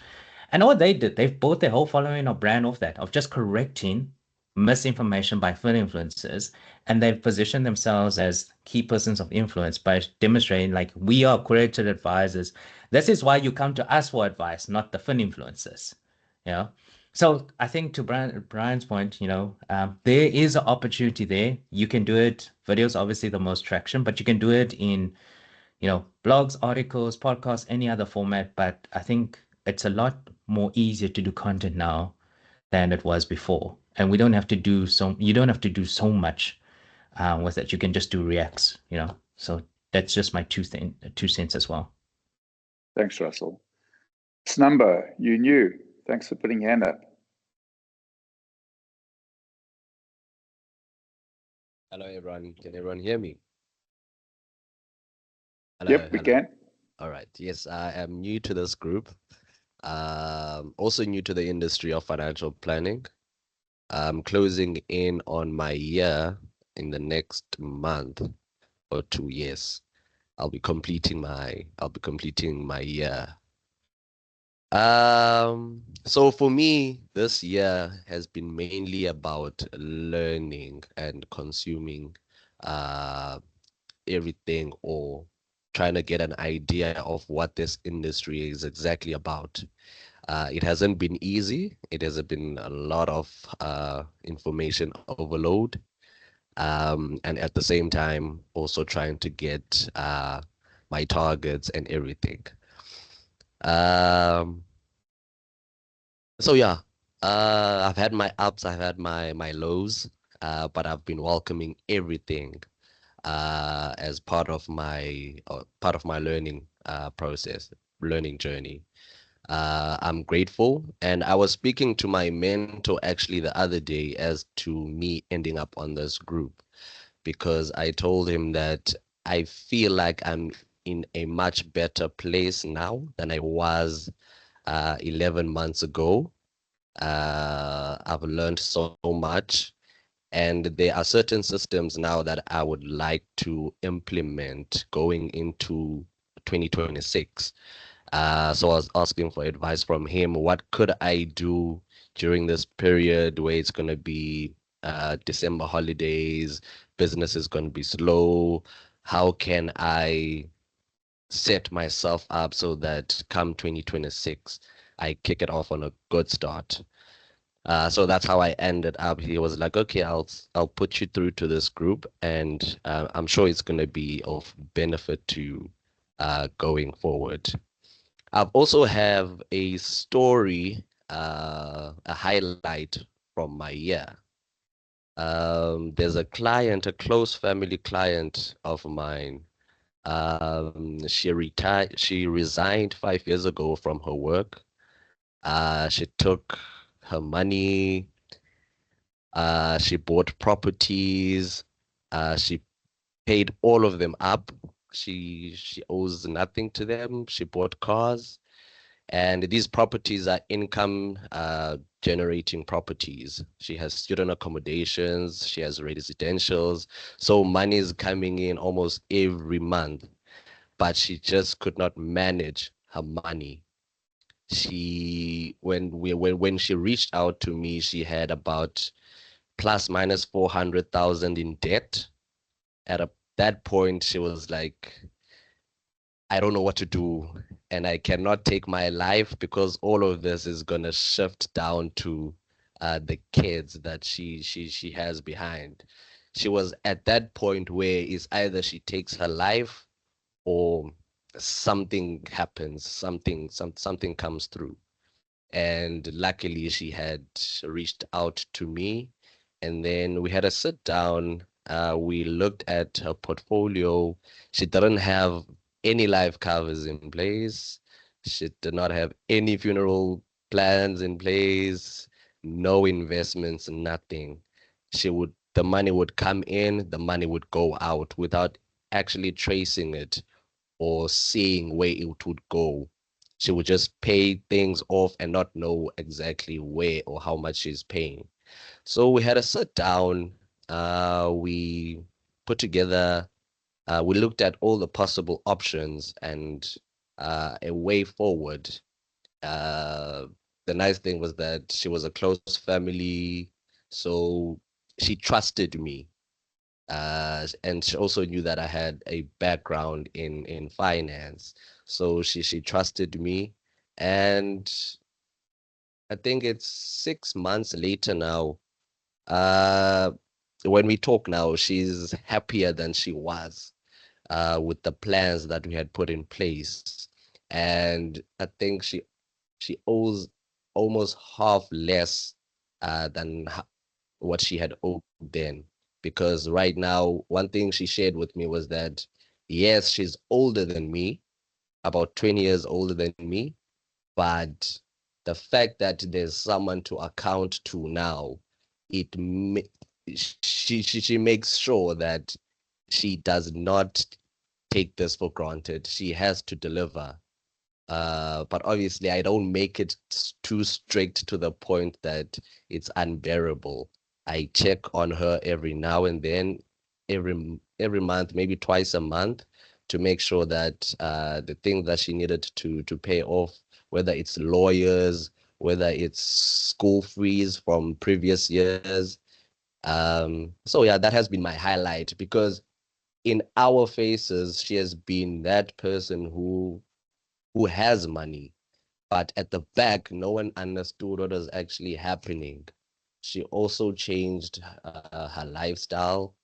And what they did, they've built their whole following or brand off that, of just correcting misinformation by food influencers. And they've positioned themselves as key persons of influence by demonstrating like, we are accredited advisors. This is why you come to us for advice, not the fin influencers. So I think to Brian's point, there is an opportunity there. You can do it. Videos, obviously the most traction, but you can do it in, blogs, articles, podcasts, any other format. But I think it's a lot more easier to do content now than it was before. And you don't have to do so much with it. You can just do reacts, So that's just my 2 cents as well. Thanks, Russell. It's number, you knew. Thanks for putting your hand up. Hello, everyone. Can everyone hear me? Hello, yep, we can. All right. Yes, I am new to this group. Also new to the industry of financial planning. I'm closing in on my year in the next month or 2 years. I'll be completing my year. So for me, this year has been mainly about learning and consuming everything, or trying to get an idea of what this industry is exactly about. It hasn't been easy. It has been a lot of information overload. And at the same time, also trying to get my targets and everything. So yeah, I've had my ups, I've had my lows, but I've been welcoming everything as part of my learning process, learning journey. I'm grateful, and I was speaking to my mentor actually the other day as to me ending up on this group, because I told him that I feel like I'm in a much better place now than I was 11 months ago. I've learned so much, and there are certain systems now that I would like to implement going into 2026. So I was asking for advice from him. What could I do during this period where it's going to be December holidays, business is going to be slow? How can I set myself up so that come 2026, I kick it off on a good start? So that's how I ended up. He was like, okay, I'll put you through to this group, and I'm sure it's going to be of benefit to you going forward. I've also have a story, a highlight from my year. There's a client, a close family client of mine. She resigned 5 years ago from her work. She took her money. She bought properties. She paid all of them up. She owes nothing to them. She bought cars. And these properties are income generating properties. She has student accommodations, she has residentials. So money is coming in almost every month, but she just could not manage her money. When she reached out to me, she had about plus minus 400,000 in debt. At that point, she was like, I don't know what to do, and I cannot take my life because all of this is gonna shift down to the kids that she has behind. She was at that point where it's either she takes her life or something happens, something comes through. And luckily she had reached out to me, and then we had a sit down. We looked at her portfolio. She didn't have any life covers in place. She did not have any funeral plans in place, no investments, nothing. The money would come in, the money would go out without actually tracing it or seeing where it would go. She would just pay things off and not know exactly where or how much she's paying. So we had a sit down. We put together, we looked at all the possible options and a way forward. The nice thing was that she was a close family, so she trusted me. And she also knew that I had a background in finance, so she trusted me. And I think it's 6 months later now. When we talk now, she's happier than she was with the plans that we had put in place. And I think she owes almost half less than what she had owed then. Because right now, one thing she shared with me was that, yes, she's older than me, about 20 years older than me, but the fact that there's someone to account to now, she makes sure that she does not take this for granted. She has to deliver. But obviously, I don't make it too strict to the point that it's unbearable. I check on her every now and then, every month, maybe twice a month, to make sure that the things that she needed to pay off, whether it's lawyers, whether it's school fees from previous years. So yeah, that has been my highlight, because in our faces, she has been that person who has money, but at the back, no one understood what was actually happening. She also changed her lifestyle.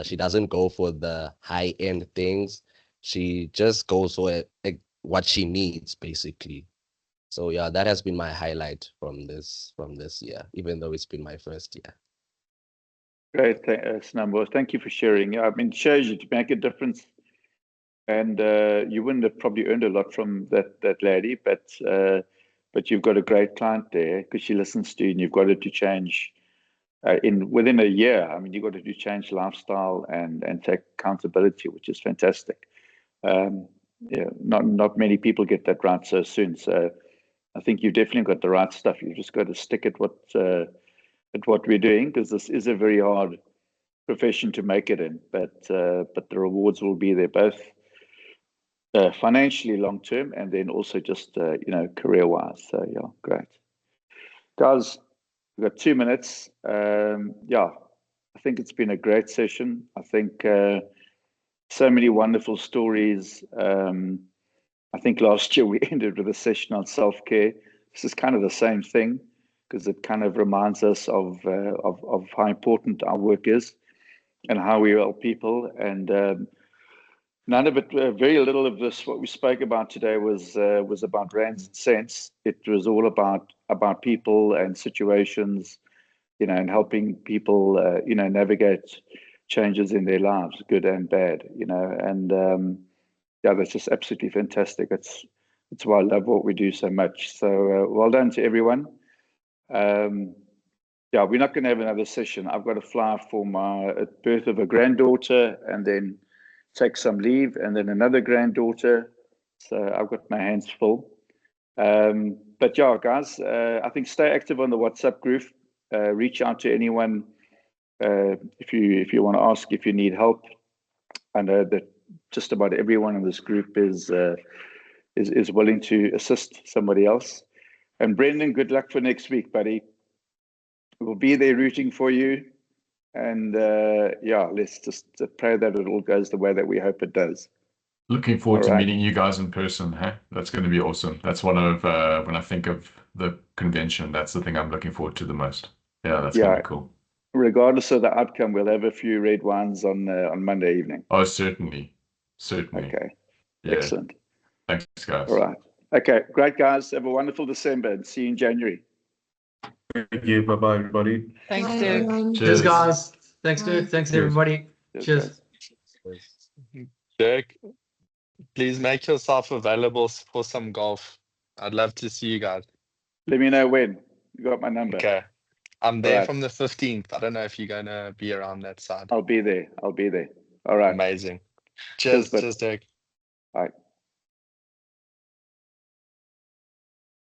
She doesn't go for the high-end things. She just goes for what she needs, basically. So yeah, that has been my highlight from this year, even though it's been my first year. Great, Snambo. Thank you for sharing. I mean, it shows you to make a difference. And you wouldn't have probably earned a lot from that lady, but you've got a great client there because she listens to you, and you've got her to change within a year. I mean, you've got her to change lifestyle and take accountability, which is fantastic. Yeah, not many people get that right so soon. So I think you've definitely got the right stuff. You've just got to stick at what we're doing, because this is a very hard profession to make it in. But the rewards will be there, both financially long term, and then also just career wise. So yeah, great guys. We've got 2 minutes. Yeah, I think it's been a great session. I think so many wonderful stories. I think last year we ended with a session on self-care. This is kind of the same thing, because it kind of reminds us of how important our work is and how we help people. And none of it, very little of this, what we spoke about today was about rands and cents. It was all about people and situations, and helping people, navigate changes in their lives, good and bad, and yeah, that's just absolutely fantastic. It's why I love what we do so much. So well done to everyone. Yeah, we're not going to have another session. I've got to fly for my birth of a granddaughter, and then take some leave, and then another granddaughter. So I've got my hands full. But yeah, guys, I think stay active on the WhatsApp group. Reach out to anyone if you want to ask if you need help. I know that just about everyone in this group is willing to assist somebody else. And Brendan, good luck for next week, buddy. We'll be there rooting for you. And yeah, let's just pray that it all goes the way that we hope it does. Looking forward to meeting you guys in person. Hey, that's going to be awesome. That's one of when I think of the convention, that's the thing I'm looking forward to the most. Yeah, that's going to be cool. Regardless of the outcome, we'll have a few red wines on Monday evening. Oh, certainly. Okay. Yeah. Excellent. Thanks, guys. All right. Okay, great, guys. Have a wonderful December and see you in January. Thank you. Bye-bye, everybody. Thanks, Bye, Dirk. everyone. Cheers, guys. Thanks, Dirk. Thanks, everybody. Cheers. Dirk, please make yourself available for some golf. I'd love to see you guys. Let me know when. You got my number. Okay. I'm there Right. from the 15th. I don't know if you're going to be around that side. I'll be there. All right. Amazing. Cheers, Cheers, bud. cheers, Dirk. Bye.